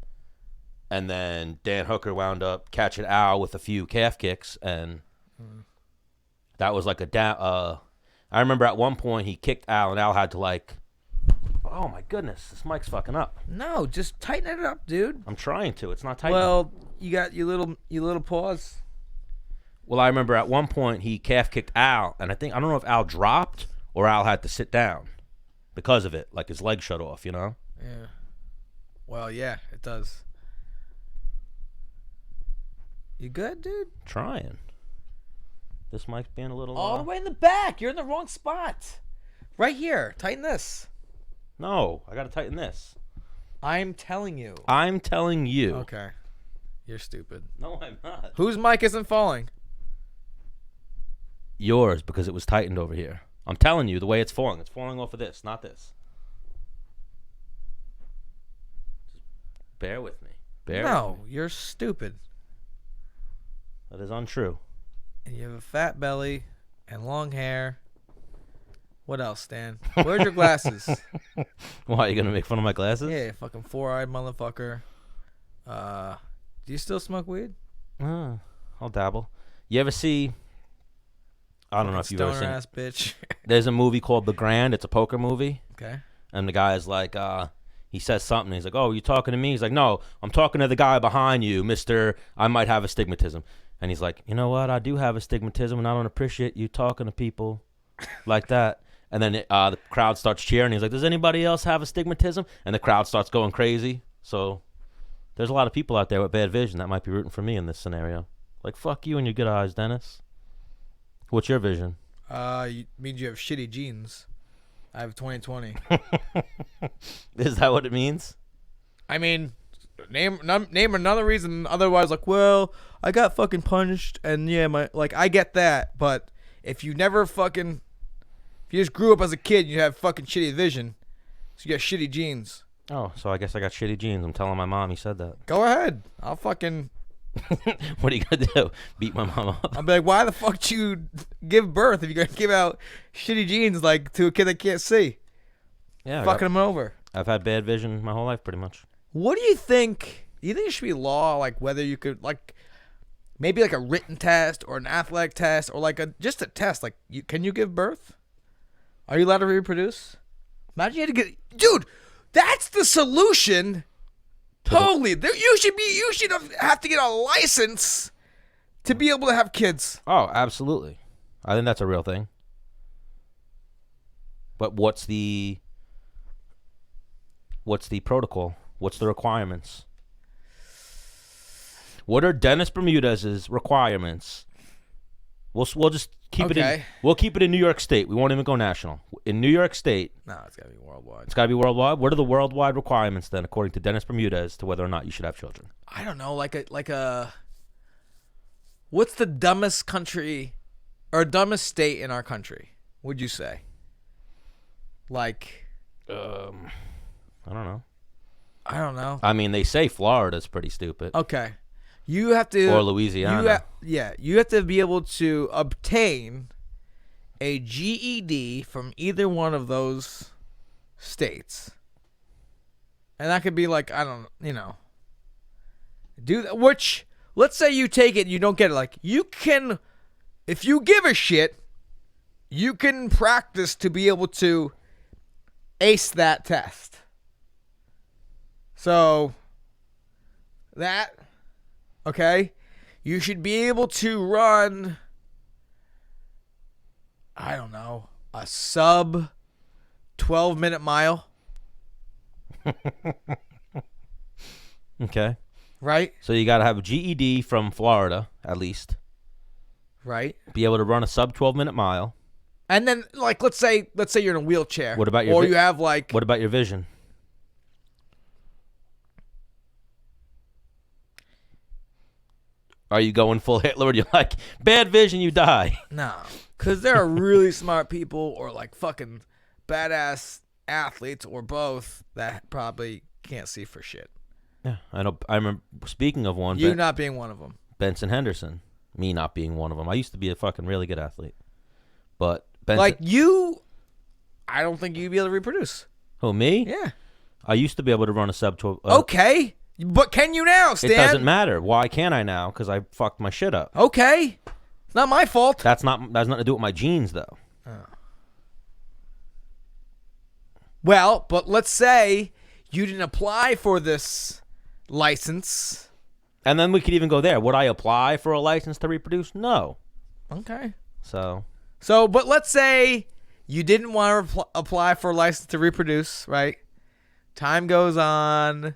[SPEAKER 2] And then Dan Hooker wound up catching Al with a few calf kicks, and that was like I remember at one point he kicked Al, and Al had to, like, oh, my goodness, this mic's fucking up.
[SPEAKER 1] No, just tighten it up, dude.
[SPEAKER 2] I'm trying to. It's not tight
[SPEAKER 1] Well, you got your little paws.
[SPEAKER 2] Well, I remember at one point he calf kicked Al, and I don't know if Al dropped or Al had to sit down because of it, like his leg shut off, you know?
[SPEAKER 1] Yeah. Well, yeah, it does. You good, dude?
[SPEAKER 2] Trying. This mic's being a little...
[SPEAKER 1] All the way in the back. You're in the wrong spot. Right here. Tighten this.
[SPEAKER 2] No, I got to tighten this.
[SPEAKER 1] I'm telling you.
[SPEAKER 2] I'm telling you.
[SPEAKER 1] Okay. You're stupid.
[SPEAKER 2] No, I'm not.
[SPEAKER 1] Whose mic isn't falling?
[SPEAKER 2] Yours, because it was tightened over here. I'm telling you, the way it's falling off of this, not this. Just bear with me.
[SPEAKER 1] No, you're stupid.
[SPEAKER 2] That is untrue.
[SPEAKER 1] And you have a fat belly and long hair. What else, Stan? Where's your glasses?
[SPEAKER 2] Why, you gonna make fun of my glasses?
[SPEAKER 1] Yeah, fucking 4-eyed motherfucker. Do you still smoke weed?
[SPEAKER 2] I'll dabble. You ever see... I don't know if you've ever seen
[SPEAKER 1] stoner ass bitch.
[SPEAKER 2] There's a movie called The Grand. It's a poker movie.
[SPEAKER 1] Okay.
[SPEAKER 2] And the guy is like, he says something. He's like, oh, you talking to me? He's like, no, I'm talking to the guy behind you, Mr. I might have astigmatism. And he's like, you know what? I do have astigmatism, and I don't appreciate you talking to people like that. And then the crowd starts cheering. He's like, does anybody else have astigmatism? And the crowd starts going crazy. So there's a lot of people out there with bad vision that might be rooting for me in this scenario. Like, fuck you and your good eyes, Dennis. What's your vision?
[SPEAKER 1] Means you have shitty genes. I have 20/20.
[SPEAKER 2] Is that what it means?
[SPEAKER 1] I mean, name another reason. Otherwise, like, well, I got fucking punched, and yeah, I get that. But if you just grew up as a kid, you have fucking shitty vision, so you got shitty genes.
[SPEAKER 2] Oh, so I guess I got shitty genes. I'm telling my mom you said that.
[SPEAKER 1] Go ahead. I'll fucking...
[SPEAKER 2] What are you gonna do? Beat my mom up?
[SPEAKER 1] I'll be like, why the fuck did you give birth if you're gonna give out shitty genes like to a kid that can't see?
[SPEAKER 2] Yeah,
[SPEAKER 1] fucking him over.
[SPEAKER 2] I've had bad vision my whole life, pretty much.
[SPEAKER 1] What do you think? Do you think it should be law, like whether you could, like, maybe like a written test or an athletic test or like just a test? Like, can you give birth? Are you allowed to reproduce? Imagine you had to get, dude. That's the solution. Holy, you should have to get a license to be able to have kids.
[SPEAKER 2] Oh, absolutely. I think that's a real thing. But what's the protocol? What's the requirements? What are Dennis Bermudez's requirements? We'll just keep it in. We'll keep it in New York State. We won't even go national. In New York State.
[SPEAKER 1] No, it's gotta be worldwide.
[SPEAKER 2] It's gotta be worldwide. What are the worldwide requirements then, according to Dennis Bermudez, to whether or not you should have children?
[SPEAKER 1] I don't know. Like a. What's the dumbest country, or dumbest state in our country? Would you say? Like.
[SPEAKER 2] I don't know.
[SPEAKER 1] I don't know.
[SPEAKER 2] I mean, they say Florida's pretty stupid.
[SPEAKER 1] Okay. You have to.
[SPEAKER 2] Or Louisiana.
[SPEAKER 1] You have to be able to obtain a GED from either one of those states. And that could be like, I don't, do that. Which, let's say you take it and you don't get it. Like, you can, if you give a shit, you can practice to be able to ace that test. So, that, okay, you should be able to run, I don't know, a sub 12-minute mile.
[SPEAKER 2] Okay.
[SPEAKER 1] Right?
[SPEAKER 2] So you got to have a GED from Florida, at least.
[SPEAKER 1] Right.
[SPEAKER 2] Be able to run a sub 12-minute mile.
[SPEAKER 1] And then, like, let's say you're in a wheelchair.
[SPEAKER 2] What about your
[SPEAKER 1] or you have, like...
[SPEAKER 2] What about your vision? Are you going full Hitler? Or you're like, bad vision, you die?
[SPEAKER 1] No. Because there are really smart people or, like, fucking badass athletes or both that probably can't see for shit.
[SPEAKER 2] Yeah, I know. I remember, speaking of one.
[SPEAKER 1] You not being one of them.
[SPEAKER 2] Benson Henderson. Me not being one of them. I used to be a fucking really good athlete. But Benson.
[SPEAKER 1] Like, you, I don't think you'd be able to reproduce.
[SPEAKER 2] Who, me?
[SPEAKER 1] Yeah.
[SPEAKER 2] I used to be able to run a sub 12.
[SPEAKER 1] Okay. But can you now, Stan?
[SPEAKER 2] It doesn't matter. Why can't I now? Because I fucked my shit up.
[SPEAKER 1] Okay. It's not my fault.
[SPEAKER 2] That's nothing to do with my genes, though.
[SPEAKER 1] Oh. Well, but let's say you didn't apply for this license.
[SPEAKER 2] And then we could even go there. Would I apply for a license to reproduce? No.
[SPEAKER 1] Okay.
[SPEAKER 2] So,
[SPEAKER 1] but let's say you didn't want to apply for a license to reproduce, right? Time goes on.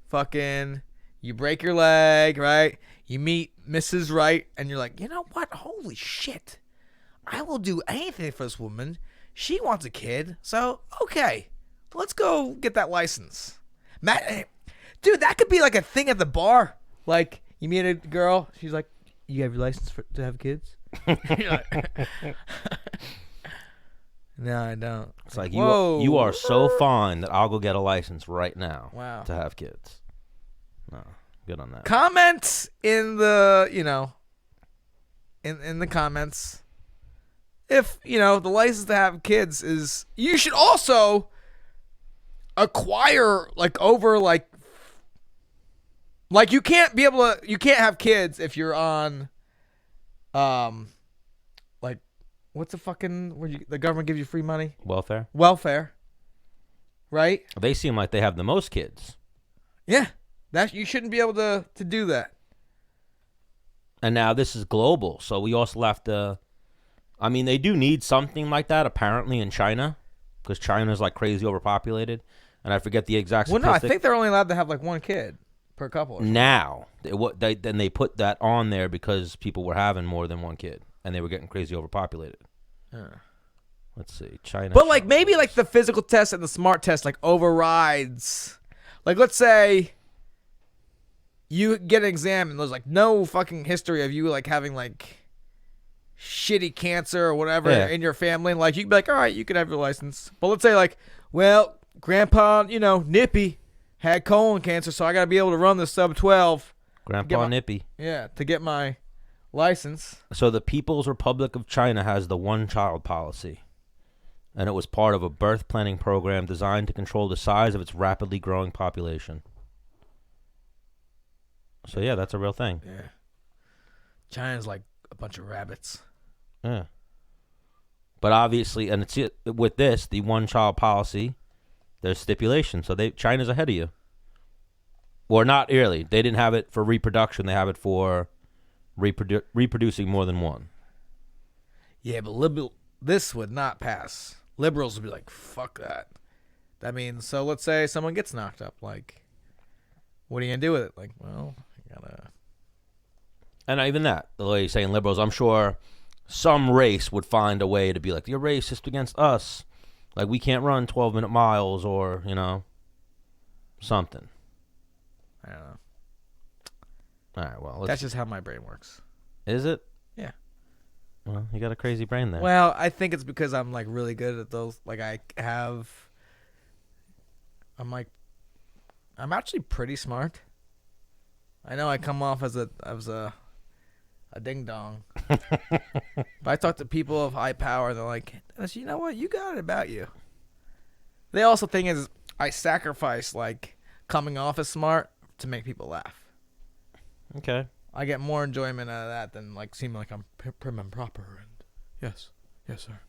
[SPEAKER 1] Fucking, you break your leg, right? You meet Mrs. Right, and you're like, you know what? Holy shit. I will do anything for this woman. She wants a kid. So, okay. Let's go get that license. Matt, dude, that could be like a thing at the bar. Like, you meet a girl. She's like, you have your license to have kids? No, I don't.
[SPEAKER 2] It's like, you are so fine that I'll go get a license right now.
[SPEAKER 1] Wow.
[SPEAKER 2] To have kids. No, good on that.
[SPEAKER 1] Comment in the, in the comments if, the license to have kids is, you should also acquire, you can't have kids if you're on, what's the fucking, the government gives you free money? Welfare. Right?
[SPEAKER 2] They seem like they have the most kids.
[SPEAKER 1] Yeah. You shouldn't be able to do that.
[SPEAKER 2] And now this is global, so we also have to... I mean, they do need something like that, apparently, in China, because China's, crazy overpopulated, and I forget the exact statistic.
[SPEAKER 1] Well, no, I think they're only allowed to have, one kid per couple.
[SPEAKER 2] Now. Then they put that on there because people were having more than one kid, and they were getting crazy overpopulated. Let's see, China... But,
[SPEAKER 1] maybe, the physical test and the smart test, overrides... let's say... You get an exam and there's no fucking history of you having shitty cancer or whatever in your family. And you'd be like, all right, you can have your license. But let's say well, grandpa, Nippy had colon cancer, so I got to be able to run the sub 12.
[SPEAKER 2] Grandpa Nippy.
[SPEAKER 1] Yeah, to get my license.
[SPEAKER 2] So the People's Republic of China has the one-child policy. and it was part of a birth planning program designed to control the size of its rapidly growing population. So, yeah, that's a real thing.
[SPEAKER 1] Yeah. China's like a bunch of rabbits.
[SPEAKER 2] Yeah. But obviously, and it's with this, the one-child policy, there's stipulations. So China's ahead of you. Or not really. They didn't have it for reproduction. They have it for reproducing more than one.
[SPEAKER 1] Yeah, but this would not pass. Liberals would be like, fuck that. That means, so let's say someone gets knocked up. Like, what are you going to do with it? Like, well, you got to...
[SPEAKER 2] And not even that. The way you're saying liberals, I'm sure some race would find a way to be like, you're racist against us. Like, we can't run 12-minute miles or, something.
[SPEAKER 1] I don't know.
[SPEAKER 2] All right, well,
[SPEAKER 1] that's just how my brain works.
[SPEAKER 2] Is it?
[SPEAKER 1] Yeah.
[SPEAKER 2] Well, you got a crazy brain there.
[SPEAKER 1] Well, I think it's because I'm like really good at those. Like I'm actually pretty smart. I know I come off as a ding dong. But I talk to people of high power, they're like, you know what? You got it about you. The also thing is, I sacrifice like coming off as smart to make people laugh.
[SPEAKER 2] Okay.
[SPEAKER 1] I get more enjoyment out of that than like seeming like I'm prim and proper and yes, sir.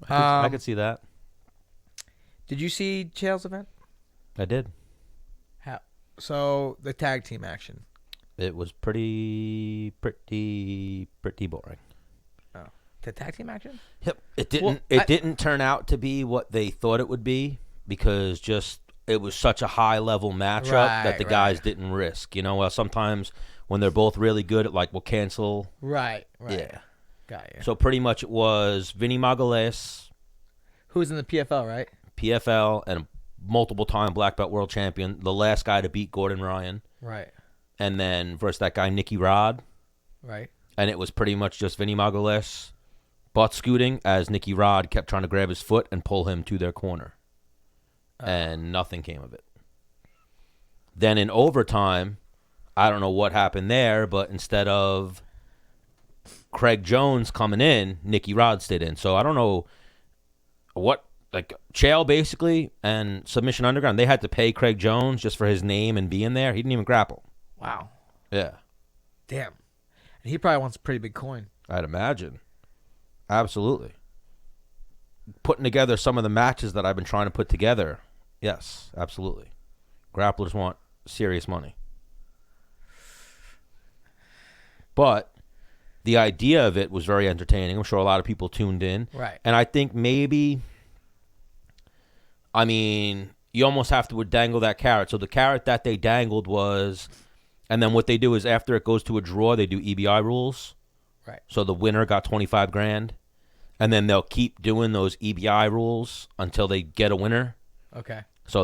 [SPEAKER 2] I could see that.
[SPEAKER 1] Did you see Chael's event?
[SPEAKER 2] I did.
[SPEAKER 1] How? So the tag team action.
[SPEAKER 2] It was pretty boring.
[SPEAKER 1] Oh, the tag team action?
[SPEAKER 2] Yep. It didn't turn out to be what they thought it would be because it was such a high level matchup that the guys didn't risk. Well, sometimes when they're both really good, we'll cancel.
[SPEAKER 1] Right.
[SPEAKER 2] Yeah.
[SPEAKER 1] Got you.
[SPEAKER 2] So pretty much it was Vinny Magalhaes,
[SPEAKER 1] who's in the PFL, right?
[SPEAKER 2] PFL and multiple time black belt world champion, the last guy to beat Gordon Ryan.
[SPEAKER 1] Right.
[SPEAKER 2] And then versus that guy Nicky Rod.
[SPEAKER 1] Right.
[SPEAKER 2] And it was pretty much just Vinny Magalhaes butt scooting as Nicky Rod kept trying to grab his foot and pull him to their corner. And nothing came of it. Then in overtime, I don't know what happened there, but instead of Craig Jones coming in, Nicky Rod stayed in. So I don't know what, Chael basically and Submission Underground, they had to pay Craig Jones just for his name and being there. He didn't even grapple.
[SPEAKER 1] Wow.
[SPEAKER 2] Yeah.
[SPEAKER 1] Damn. And he probably wants a pretty big coin.
[SPEAKER 2] I'd imagine. Absolutely. Putting together some of the matches that I've been trying to put together. Yes, absolutely. Grapplers want serious money. But the idea of it was very entertaining. I'm sure a lot of people tuned in.
[SPEAKER 1] Right.
[SPEAKER 2] And I think maybe, you almost have to dangle that carrot. So the carrot that they dangled was, and then what they do is after it goes to a draw, they do EBI rules.
[SPEAKER 1] Right.
[SPEAKER 2] So the winner got $25,000. And then they'll keep doing those EBI rules until they get a winner.
[SPEAKER 1] Okay.
[SPEAKER 2] So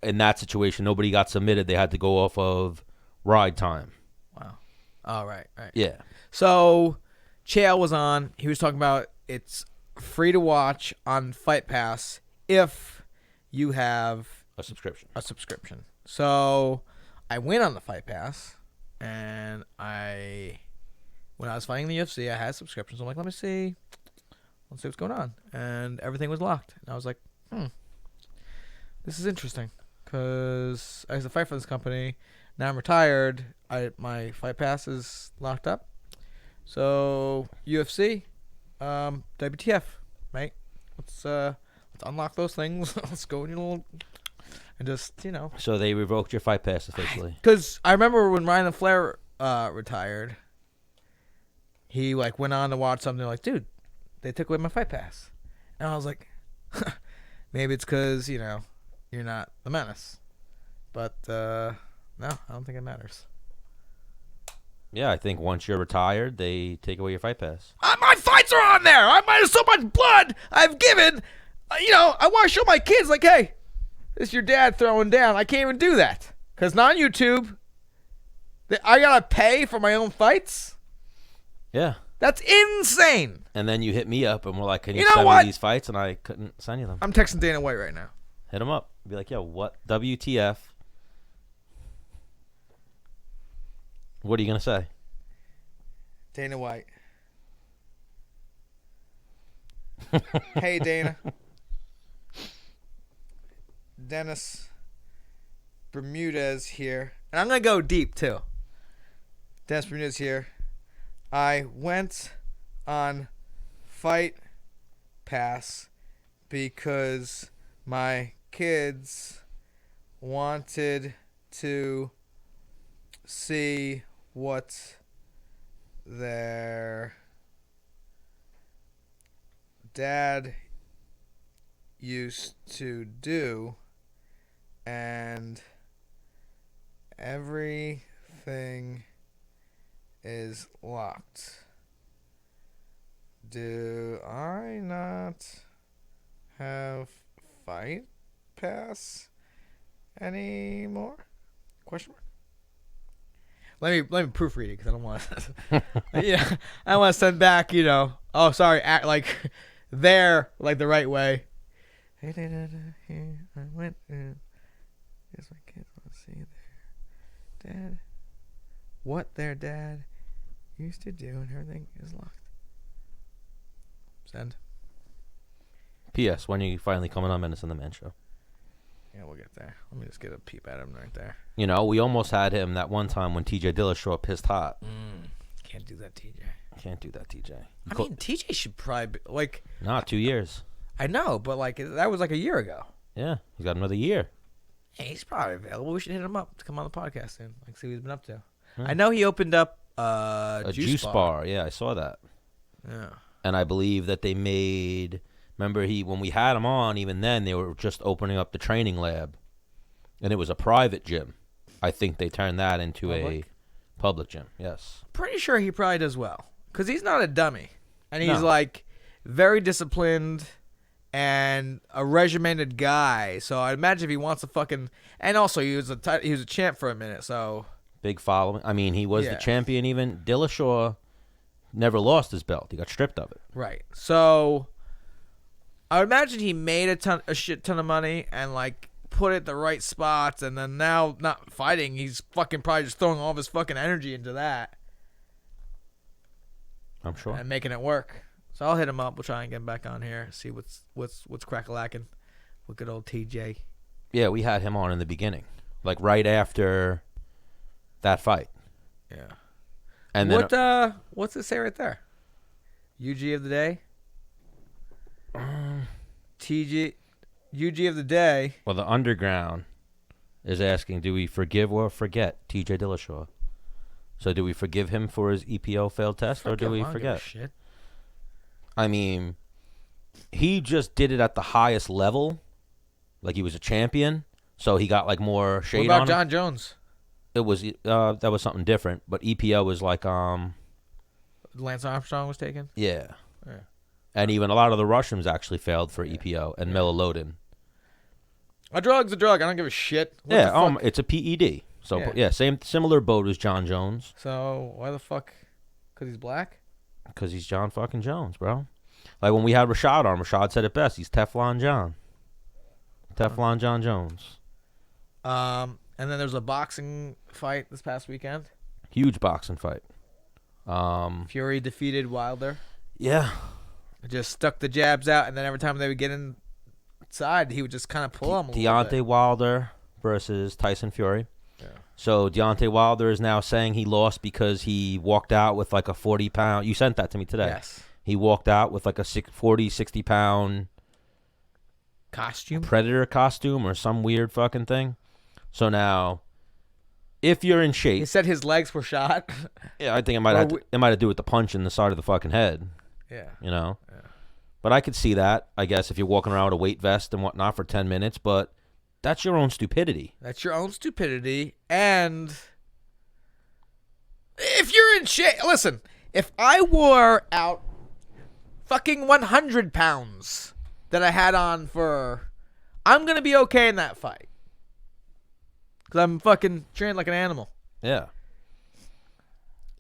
[SPEAKER 2] in that situation, nobody got submitted. They had to go off of ride time.
[SPEAKER 1] Wow. Oh, right.
[SPEAKER 2] Yeah.
[SPEAKER 1] So Chael was on. He was talking about it's free to watch on Fight Pass if you have
[SPEAKER 2] A subscription.
[SPEAKER 1] So I went on the Fight Pass, and when I was fighting the UFC, I had subscriptions. I'm like, let's see what's going on. And everything was locked. And I was like, this is interesting. Because I used to fight for this company. Now I'm retired. My Fight Pass is locked up. So UFC, WTF, mate? Let's unlock those things. Let's go and just
[SPEAKER 2] So they revoked your Fight Pass officially.
[SPEAKER 1] Because I remember when Ryan Flair retired, he went on to watch something like, they took away my Fight Pass, and I was like, maybe it's because you're not the Menace, but no, I don't think it matters.
[SPEAKER 2] Yeah, I think once you're retired, they take away your Fight Pass.
[SPEAKER 1] My fights are on there. I might have so much blood I've given. I want to show my kids, hey, this is your dad throwing down. I can't even do that because not on YouTube. I gotta pay for my own fights.
[SPEAKER 2] Yeah.
[SPEAKER 1] That's insane.
[SPEAKER 2] And then you hit me up and we're like, can you,
[SPEAKER 1] You know
[SPEAKER 2] send
[SPEAKER 1] what?
[SPEAKER 2] me these fights? And I couldn't send you them.
[SPEAKER 1] I'm texting Dana White right now.
[SPEAKER 2] Hit him up. Be like, yo, what? WTF? What are you going to say?
[SPEAKER 1] Dana White. Hey, Dana. Dennis Bermudez here. And I'm going to go deep, too. Dennis Bermudez here. I went on Fight Pass because my kids wanted to see what their dad used to do, and everything is locked. Do I not have Fight Pass anymore? Question mark. Let me proofread it because I don't want to. Yeah, I don't want to send back. Oh, sorry. Act like there, like the right way. Hey, here I went. Guess my kids want to see their dad. What their dad used to do, and everything is locked. Send.
[SPEAKER 2] P.S. When are you finally coming on Menace and the Man Show?
[SPEAKER 1] Yeah, we'll get there. Let me just get a peep at him right there.
[SPEAKER 2] We almost had him that one time when T.J. Dillashaw pissed hot.
[SPEAKER 1] Can't do that, TJ.
[SPEAKER 2] Can't do that, TJ.
[SPEAKER 1] I mean, TJ should probably be, like...
[SPEAKER 2] Not 2 years.
[SPEAKER 1] I know, but like that was like a year ago.
[SPEAKER 2] Yeah, he's got another year.
[SPEAKER 1] Hey, he's probably available. We should hit him up to come on the podcast soon. Like, see what he's been up to. I know he opened up
[SPEAKER 2] a juice bar. Yeah, I saw that.
[SPEAKER 1] Yeah.
[SPEAKER 2] And I believe that they made... Remember, when we had him on, even then, they were just opening up the training lab. And it was a private gym. I think they turned that into a public gym. Yes.
[SPEAKER 1] Pretty sure he probably does well. Because he's not a dummy. And he's, like, very disciplined and a regimented guy. So I imagine if he wants to fucking... And also, he was a champ for a minute, so...
[SPEAKER 2] Big following. I mean, he was the champion even. Dillashaw never lost his belt. He got stripped of it.
[SPEAKER 1] Right. So... I would imagine he made a shit ton of money and like put it the right spots, and then now not fighting, he's fucking probably just throwing all of his fucking energy into that.
[SPEAKER 2] I'm sure.
[SPEAKER 1] And making it work. So I'll hit him up. We'll try and get him back on here. See what's crack-a-lacking with good old TJ.
[SPEAKER 2] Yeah, we had him on in the beginning, like right after that fight.
[SPEAKER 1] Yeah.
[SPEAKER 2] And then
[SPEAKER 1] what's it say right there? UG of the day. TG, UG of the day.
[SPEAKER 2] Well, the Underground is asking, do we forgive or forget TJ Dillashaw? So do we forgive him for his EPO failed test, or do we forget?
[SPEAKER 1] Shit.
[SPEAKER 2] I mean, he just did it at the highest level, like he was a champion, so he got like more shade on him.
[SPEAKER 1] What about John Jones?
[SPEAKER 2] It was that was something different, but EPO was like
[SPEAKER 1] Lance Armstrong was taken.
[SPEAKER 2] Yeah. And even a lot of the Russians actually failed for EPO and Melilodin.
[SPEAKER 1] A drug's a drug. I don't give a shit.
[SPEAKER 2] What it's a PED. So similar boat as John Jones.
[SPEAKER 1] So why the fuck? Because he's black?
[SPEAKER 2] Because he's John fucking Jones, bro. Like when we had Rashad on, Rashad said it best. He's Teflon John. Teflon John Jones.
[SPEAKER 1] And then there's a boxing fight this past weekend.
[SPEAKER 2] Huge boxing fight.
[SPEAKER 1] Fury defeated Wilder.
[SPEAKER 2] Yeah.
[SPEAKER 1] Just stuck the jabs out, and then every time they would get inside, he would just kind of pull them a little bit.
[SPEAKER 2] Deontay Wilder versus Tyson Fury.
[SPEAKER 1] Yeah.
[SPEAKER 2] So Deontay Wilder is now saying he lost because he walked out with like a 40-pound... You sent that to me today.
[SPEAKER 1] Yes.
[SPEAKER 2] He walked out with like a 40, 60-pound...
[SPEAKER 1] costume?
[SPEAKER 2] Predator costume or some weird fucking thing. So now, if you're in shape...
[SPEAKER 1] He said his legs were shot.
[SPEAKER 2] Yeah, I think it might have to do with the punch in the side of the fucking head.
[SPEAKER 1] Yeah.
[SPEAKER 2] Yeah. But I could see that, I guess, if you're walking around with a weight vest and whatnot for 10 minutes, but that's your own stupidity.
[SPEAKER 1] That's your own stupidity, and if you're in shape... Listen, if I wore out fucking 100 pounds that I had on for... I'm going to be okay in that fight. Because I'm fucking trained like an animal.
[SPEAKER 2] Yeah.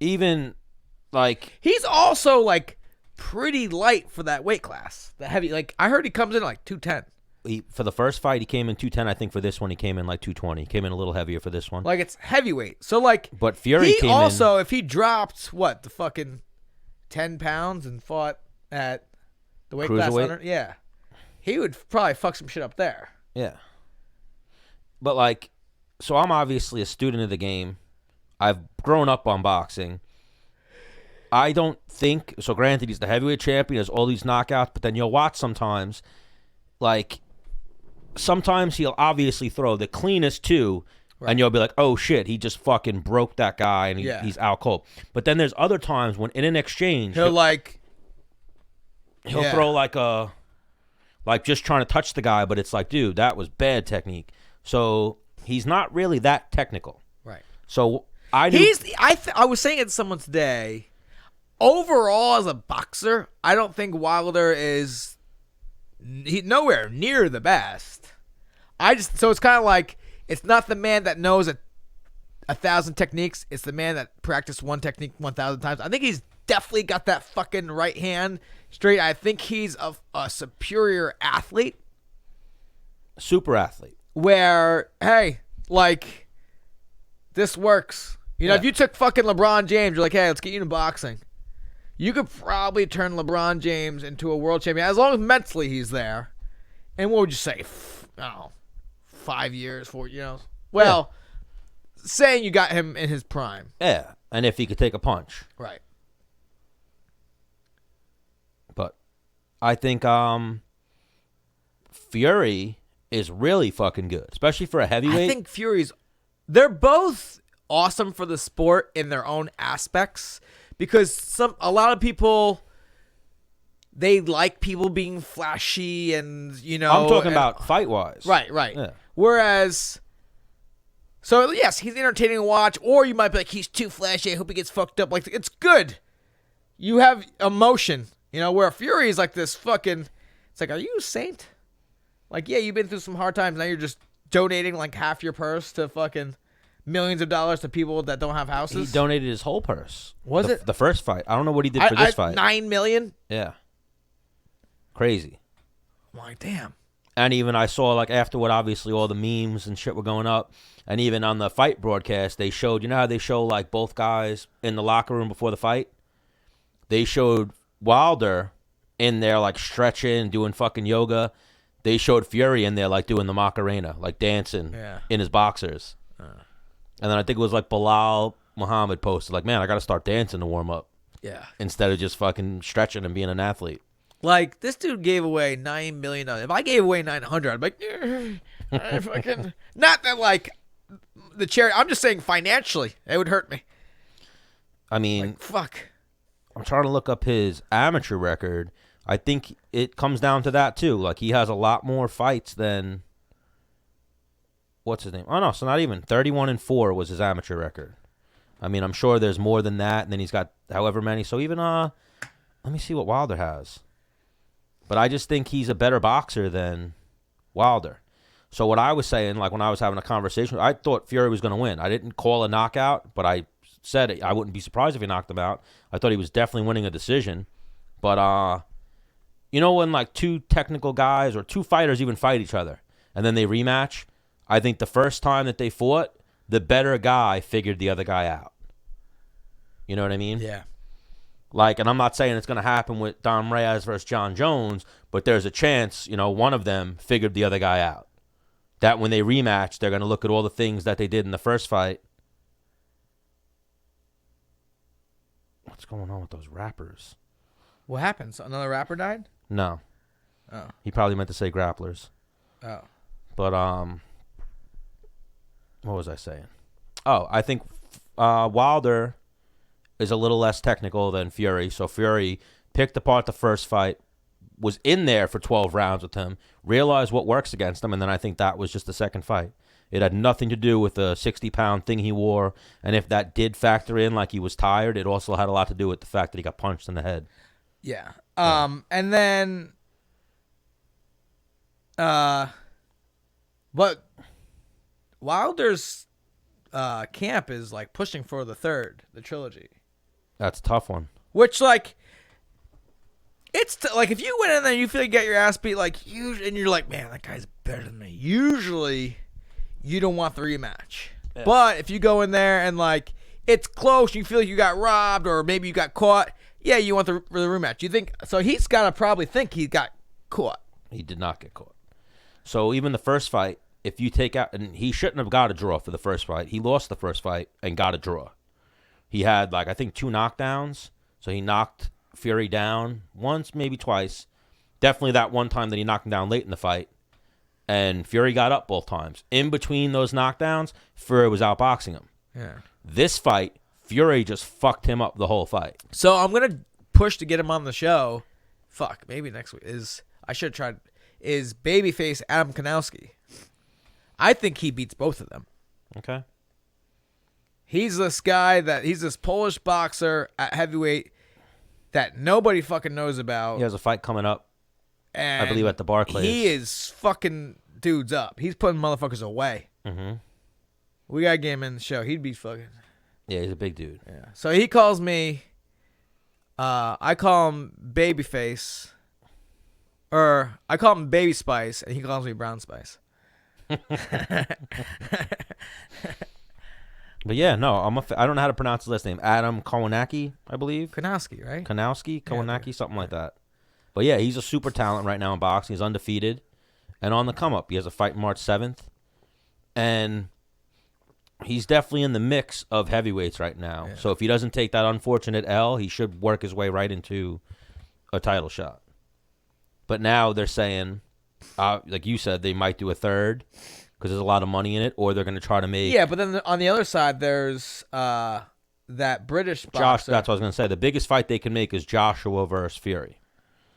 [SPEAKER 2] Even, like...
[SPEAKER 1] He's also, like... pretty light for that weight class. The heavy, like I heard he comes in at like 210.
[SPEAKER 2] for the first fight, he came in 210. I think for this one, he came in like 220. He came in a little heavier for this one.
[SPEAKER 1] Like, it's heavyweight. So, like,
[SPEAKER 2] But Fury came
[SPEAKER 1] also, if he dropped, the fucking 10 pounds and fought at the weight class
[SPEAKER 2] Cruiserweight?
[SPEAKER 1] under, yeah, he would probably fuck some shit up there.
[SPEAKER 2] Yeah. But, like, so I'm obviously a student of the game. I've grown up on boxing. I don't think, so granted, he's the heavyweight champion, has all these knockouts, but then you'll watch sometimes, like, sometimes he'll obviously throw the cleanest two, right, and you'll be like, oh shit, he just fucking broke that guy and he's out cold. But then there's other times when in an exchange, he'll throw like just trying to touch the guy, but it's like, dude, that was bad technique. So he's not really that technical.
[SPEAKER 1] Right.
[SPEAKER 2] So I
[SPEAKER 1] was saying it to someone today, overall as a boxer, I don't think Wilder is nowhere near the best. So it's kind of like, it's not the man that knows 1,000 techniques. It's the man that practiced one technique 1,000 times. I think he's definitely got that fucking right hand straight. I think he's a superior athlete.
[SPEAKER 2] Super athlete.
[SPEAKER 1] Where, hey, like, this works. You know, if you took fucking LeBron James, you're like, hey, let's get you into boxing. You could probably turn LeBron James into a world champion, as long as mentally he's there. And what would you say? 5 years, 4 years? Well, saying you got him in his prime.
[SPEAKER 2] Yeah, and if he could take a punch.
[SPEAKER 1] Right.
[SPEAKER 2] But I think Fury is really fucking good, especially for a heavyweight.
[SPEAKER 1] I think they're both awesome for the sport in their own aspects, because a lot of people, they like people being flashy and, you know.
[SPEAKER 2] I'm talking about fight-wise.
[SPEAKER 1] Right. Yeah. Whereas, so yes, he's entertaining to watch, or you might be like, he's too flashy, I hope he gets fucked up. Like, it's good. You have emotion, you know, where Fury is like this fucking, it's like, are you a saint? Like, yeah, you've been through some hard times, now you're just donating like half your purse to fucking millions of dollars to people that don't have houses.
[SPEAKER 2] He donated his whole purse.
[SPEAKER 1] It?
[SPEAKER 2] The first fight. I don't know what he did for this fight.
[SPEAKER 1] $9 million?
[SPEAKER 2] Yeah. Crazy.
[SPEAKER 1] I'm like, damn.
[SPEAKER 2] And even I saw, like, afterward, obviously, all the memes and shit were going up. And even on the fight broadcast, they showed, you know how they show, like, both guys in the locker room before the fight? They showed Wilder in there, like, stretching, doing fucking yoga. They showed Fury in there, like, doing the Macarena, like, dancing in his boxers. And then I think it was, like, Bilal Muhammad posted, like, man, I got to start dancing to warm up. Yeah. Instead of just fucking stretching and being an athlete.
[SPEAKER 1] Like, this dude gave away $9 million. If I gave away $900, I'd be like, I fucking, not that, like, the charity. I'm just saying financially, it would hurt me.
[SPEAKER 2] I mean,
[SPEAKER 1] like, fuck.
[SPEAKER 2] I'm trying to look up his amateur record. I think it comes down to that, too. Like, he has a lot more fights than, what's his name? Oh, no, so not even. 31-4 was his amateur record. I mean, I'm sure there's more than that, and then he's got however many. So even, let me see what Wilder has. But I just think he's a better boxer than Wilder. So what I was saying, like when I was having a conversation, I thought Fury was going to win. I didn't call a knockout, but I said it. I wouldn't be surprised if he knocked him out. I thought he was definitely winning a decision. But, you know when like two technical guys or two fighters even fight each other and then they rematch? I think the first time that they fought, the better guy figured the other guy out. You know what I mean?
[SPEAKER 1] Yeah.
[SPEAKER 2] Like, and I'm not saying it's going to happen with Dom Reyes versus John Jones, but there's a chance, you know, one of them figured the other guy out. That when they rematch, they're going to look at all the things that they did in the first fight. What's going on with those rappers?
[SPEAKER 1] What happened? So another rapper died?
[SPEAKER 2] No.
[SPEAKER 1] Oh.
[SPEAKER 2] He probably meant to say grapplers.
[SPEAKER 1] Oh.
[SPEAKER 2] But, what was I saying? Oh, I think Wilder is a little less technical than Fury. So Fury picked apart the first fight, was in there for 12 rounds with him, realized what works against him, and then I think that was just the second fight. It had nothing to do with the 60-pound thing he wore, and if that did factor in like he was tired, it also had a lot to do with the fact that he got punched in the head.
[SPEAKER 1] Yeah. And then but Wilder's camp is like pushing for the trilogy.
[SPEAKER 2] That's a tough one.
[SPEAKER 1] Which, like, It's like if you went in there and you feel you get your ass beat, like and you're like, man, that guy's better than me. Usually, you don't want the rematch. Yeah. But if you go in there and like it's close, you feel like you got robbed or maybe you got caught. Yeah, you want the rematch. You think so? He's got to probably think he got caught.
[SPEAKER 2] He did not get caught. So even the first fight, if you take out, and he shouldn't have got a draw for the first fight. He lost the first fight and got a draw. He had like I think 2 knockdowns. So he knocked Fury down once, maybe twice. Definitely that one time that he knocked him down late in the fight. And Fury got up both times. In between those knockdowns, Fury was outboxing him. Yeah. This fight, Fury just fucked him up the whole fight.
[SPEAKER 1] So I'm going to push to get him on the show. Fuck, maybe next week. I should have tried. Is babyface Adam Kanowski. I think he beats both of them.
[SPEAKER 2] Okay.
[SPEAKER 1] He's this Polish boxer at heavyweight that nobody fucking knows about.
[SPEAKER 2] He has a fight coming up, I believe, at the Barclays.
[SPEAKER 1] He is fucking dudes up. He's putting motherfuckers away. Mm-hmm. We got to get him in the show. He'd be fucking...
[SPEAKER 2] Yeah, he's a big dude.
[SPEAKER 1] Yeah. So he calls me... I call him Babyface. Or I call him Baby Spice, and he calls me Brown Spice.
[SPEAKER 2] But yeah, no, I don't know how to pronounce his last name. Adam Kownacki, I believe.
[SPEAKER 1] Kanowski, right?
[SPEAKER 2] Kownacki, something like that. But yeah, he's a super talent right now in boxing. He's undefeated and on the come up. He has a fight March 7th. And he's definitely in the mix of heavyweights right now. Yeah. So if he doesn't take that unfortunate L, he should work his way right into a title shot. But now they're saying, like you said, they might do a third. Because there's a lot of money in it, or they're going to try to make...
[SPEAKER 1] Yeah, but then on the other side, there's that British boxer.
[SPEAKER 2] That's what I was going to say. The biggest fight they can make is Joshua versus Fury.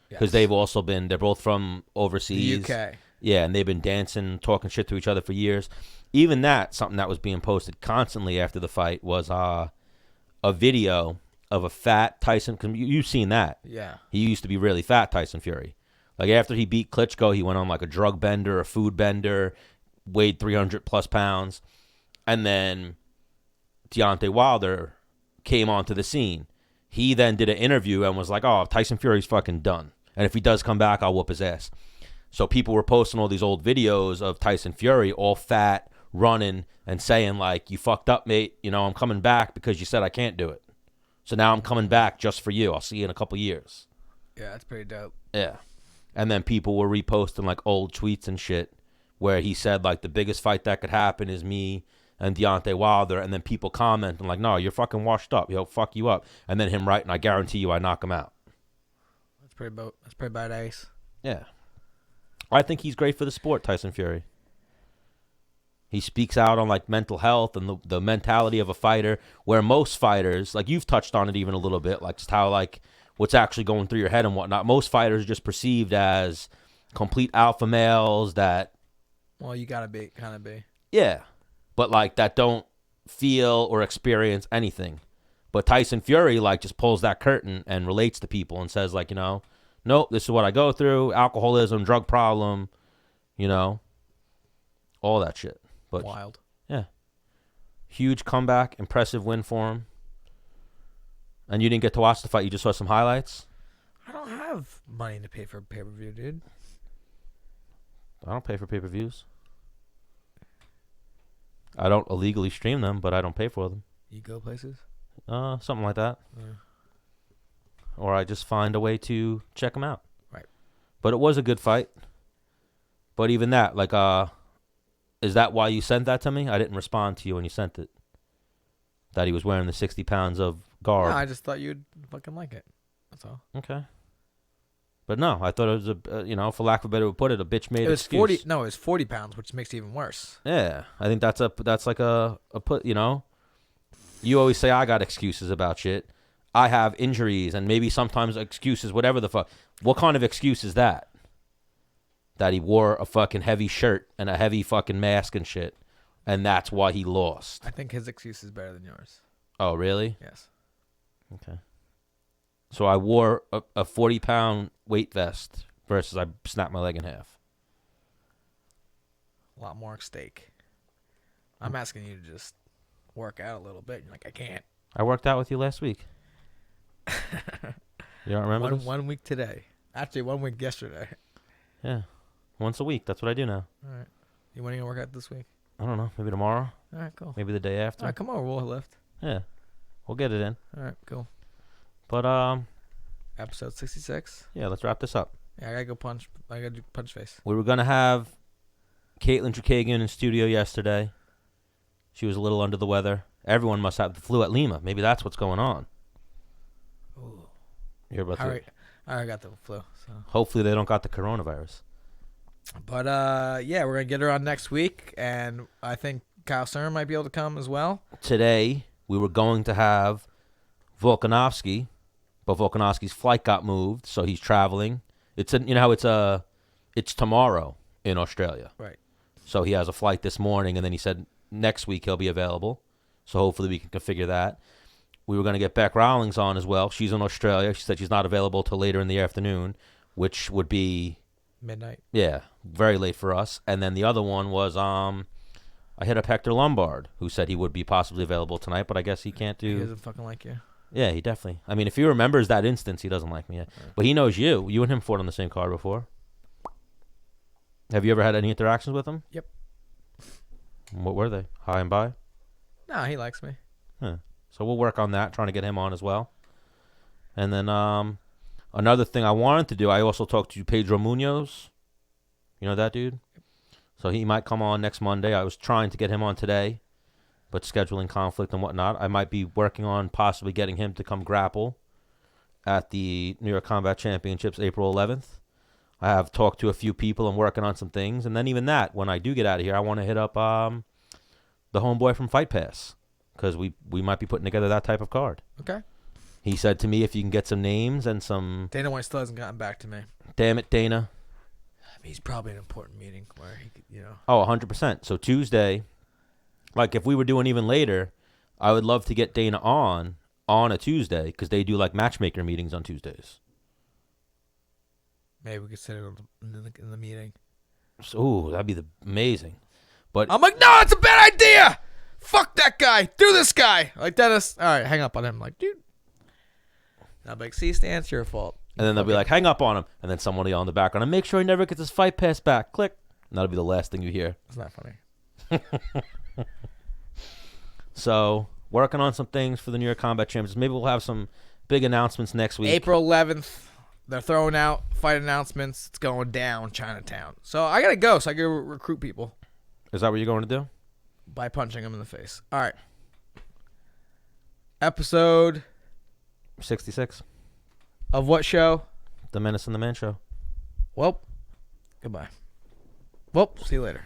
[SPEAKER 2] Because they're both from overseas.
[SPEAKER 1] The UK.
[SPEAKER 2] Yeah, and they've been dancing, talking shit to each other for years. Even that, something that was being posted constantly after the fight, was a video of a fat Tyson... You've seen that.
[SPEAKER 1] Yeah.
[SPEAKER 2] He used to be really fat, Tyson Fury. Like, after he beat Klitschko, he went on like a drug bender, a food bender... weighed 300-plus pounds. And then Deontay Wilder came onto the scene. He then did an interview and was like, oh, Tyson Fury's fucking done. And if he does come back, I'll whoop his ass. So people were posting all these old videos of Tyson Fury, all fat, running, and saying, like, you fucked up, mate. You know, I'm coming back because you said I can't do it. So now I'm coming back just for you. I'll see you in a couple years.
[SPEAKER 1] Yeah, that's pretty dope.
[SPEAKER 2] Yeah. And then people were reposting, like, old tweets and shit, where he said, like, the biggest fight that could happen is me and Deontay Wilder. And then people commenting, like, no, you're fucking washed up. He'll fuck you up. And then him writing, I guarantee you I knock him out.
[SPEAKER 1] That's pretty badass.
[SPEAKER 2] Yeah. I think he's great for the sport, Tyson Fury. He speaks out on, like, mental health and the mentality of a fighter, where most fighters, like, you've touched on it even a little bit, like, just how, like, what's actually going through your head and whatnot. Most fighters are just perceived as complete alpha males that...
[SPEAKER 1] Well, you gotta kind of be.
[SPEAKER 2] Yeah, but like that don't feel or experience anything. But Tyson Fury like just pulls that curtain and relates to people and says like, you know, nope, this is what I go through, alcoholism, drug problem, you know, all that shit. But
[SPEAKER 1] wild.
[SPEAKER 2] Yeah. Huge comeback, impressive win for him. And you didn't get to watch the fight, you just saw some highlights?
[SPEAKER 1] I don't have money to pay for a pay-per-view, dude.
[SPEAKER 2] I don't pay for pay-per-views. I don't illegally stream them, but I don't pay for them.
[SPEAKER 1] You go places?
[SPEAKER 2] Something like that. Or I just find a way to check them out.
[SPEAKER 1] Right.
[SPEAKER 2] But it was a good fight. But even that, like, is that why you sent that to me? I didn't respond to you when you sent it. That he was wearing the 60 pounds of garb.
[SPEAKER 1] No, I just thought you'd fucking like it. That's all.
[SPEAKER 2] Okay. But no, I thought it was for lack of a better way to put it, a bitch made excuse.
[SPEAKER 1] It was 40 pounds, which makes it even worse.
[SPEAKER 2] Yeah, I think that's like a put. You know, you always say I got excuses about shit. I have injuries and maybe sometimes excuses, whatever the fuck. What kind of excuse is that? That he wore a fucking heavy shirt and a heavy fucking mask and shit, and that's why he lost.
[SPEAKER 1] I think his excuse is better than yours.
[SPEAKER 2] Oh, really?
[SPEAKER 1] Yes.
[SPEAKER 2] Okay. So I wore a 40-pound weight vest versus I snapped my leg in half.
[SPEAKER 1] A lot more at stake. I'm asking you to just work out a little bit. You're like, I can't.
[SPEAKER 2] I worked out with you last week. You don't remember this?
[SPEAKER 1] 1 week today. Actually, 1 week yesterday.
[SPEAKER 2] Yeah. Once a week. That's what I do now.
[SPEAKER 1] All right. You want to go work out this week?
[SPEAKER 2] I don't know. Maybe tomorrow.
[SPEAKER 1] All right, cool.
[SPEAKER 2] Maybe the day after.
[SPEAKER 1] All right, come over. We'll lift.
[SPEAKER 2] Yeah. We'll get it in.
[SPEAKER 1] All right, cool.
[SPEAKER 2] But,
[SPEAKER 1] Episode 66.
[SPEAKER 2] yeah, let's wrap this up.
[SPEAKER 1] Yeah, I got to go punch. I got to do punch face.
[SPEAKER 2] We were going to have Caitlin Chukagian in studio yesterday. She was a little under the weather. Everyone must have the flu at Lima. Maybe that's what's going on.
[SPEAKER 1] Ooh.
[SPEAKER 2] You're about
[SPEAKER 1] All
[SPEAKER 2] to.
[SPEAKER 1] right. I already got the flu. So.
[SPEAKER 2] Hopefully they don't got the coronavirus.
[SPEAKER 1] But, yeah, we're going to get her on next week. And I think Kyle Stern might be able to come as well.
[SPEAKER 2] Today, we were going to have Volkanovski, but Volkanovski's flight got moved, so he's traveling. It's it's tomorrow in Australia.
[SPEAKER 1] Right.
[SPEAKER 2] So he has a flight this morning, and then he said next week he'll be available. So hopefully we can configure that. We were going to get Beck Rawlings on as well. She's in Australia. She said she's not available till later in the afternoon, which would be
[SPEAKER 1] midnight.
[SPEAKER 2] Yeah, very late for us. And then the other one was I hit up Hector Lombard, who said he would be possibly available tonight, but I guess he can't do.
[SPEAKER 1] He doesn't fucking like you.
[SPEAKER 2] Yeah, he definitely. I mean, if he remembers that instance, he doesn't like me yet. Right. But he knows you. You and him fought on the same card before. Have you ever had any interactions with him?
[SPEAKER 1] Yep.
[SPEAKER 2] What were they? High and by?
[SPEAKER 1] No, he likes me.
[SPEAKER 2] Huh. So we'll work on that, trying to get him on as well. And then another thing I wanted to do, I also talked to Pedro Munoz. You know that dude? So he might come on next Monday. I was trying to get him on today, but scheduling conflict and whatnot. I might be working on possibly getting him to come grapple at the New York Combat Championships April 11th. I have talked to a few people and working on some things. And then even that, when I do get out of here, I want to hit up the homeboy from Fight Pass, because we might be putting together that type of card.
[SPEAKER 1] Okay.
[SPEAKER 2] He said to me, if you can get some names and some...
[SPEAKER 1] Dana White still hasn't gotten back to me.
[SPEAKER 2] Damn it, Dana.
[SPEAKER 1] I mean, he's probably an important meeting where he could,
[SPEAKER 2] Oh, 100%. So Tuesday, like if we were doing even later, I would love to get Dana on a Tuesday, because they do like matchmaker meetings on Tuesdays.
[SPEAKER 1] Maybe we could sit in the meeting.
[SPEAKER 2] So, that'd be amazing. But
[SPEAKER 1] I'm like, no, it's a bad idea. Fuck that guy. Do this guy. Like, Dennis, all right, hang up on him. I'm like, dude. And I'm like, see, Stan, it's your fault.
[SPEAKER 2] And then they'll be like, hang up on him. And then somebody on the background, and make sure he never gets his Fight Pass back. Click. And that'll be the last thing you hear.
[SPEAKER 1] It's not funny.
[SPEAKER 2] So, working on some things for the New York Combat Championships. Maybe we'll have some big announcements next week.
[SPEAKER 1] April 11th. They're throwing out fight announcements. It's going down Chinatown. So I got to go so I can recruit people.
[SPEAKER 2] Is that what you're going to do?
[SPEAKER 1] By punching them in the face. All right. Episode
[SPEAKER 2] 66.
[SPEAKER 1] Of what show?
[SPEAKER 2] The Menace and the Man Show.
[SPEAKER 1] Well, goodbye. Well, see you later.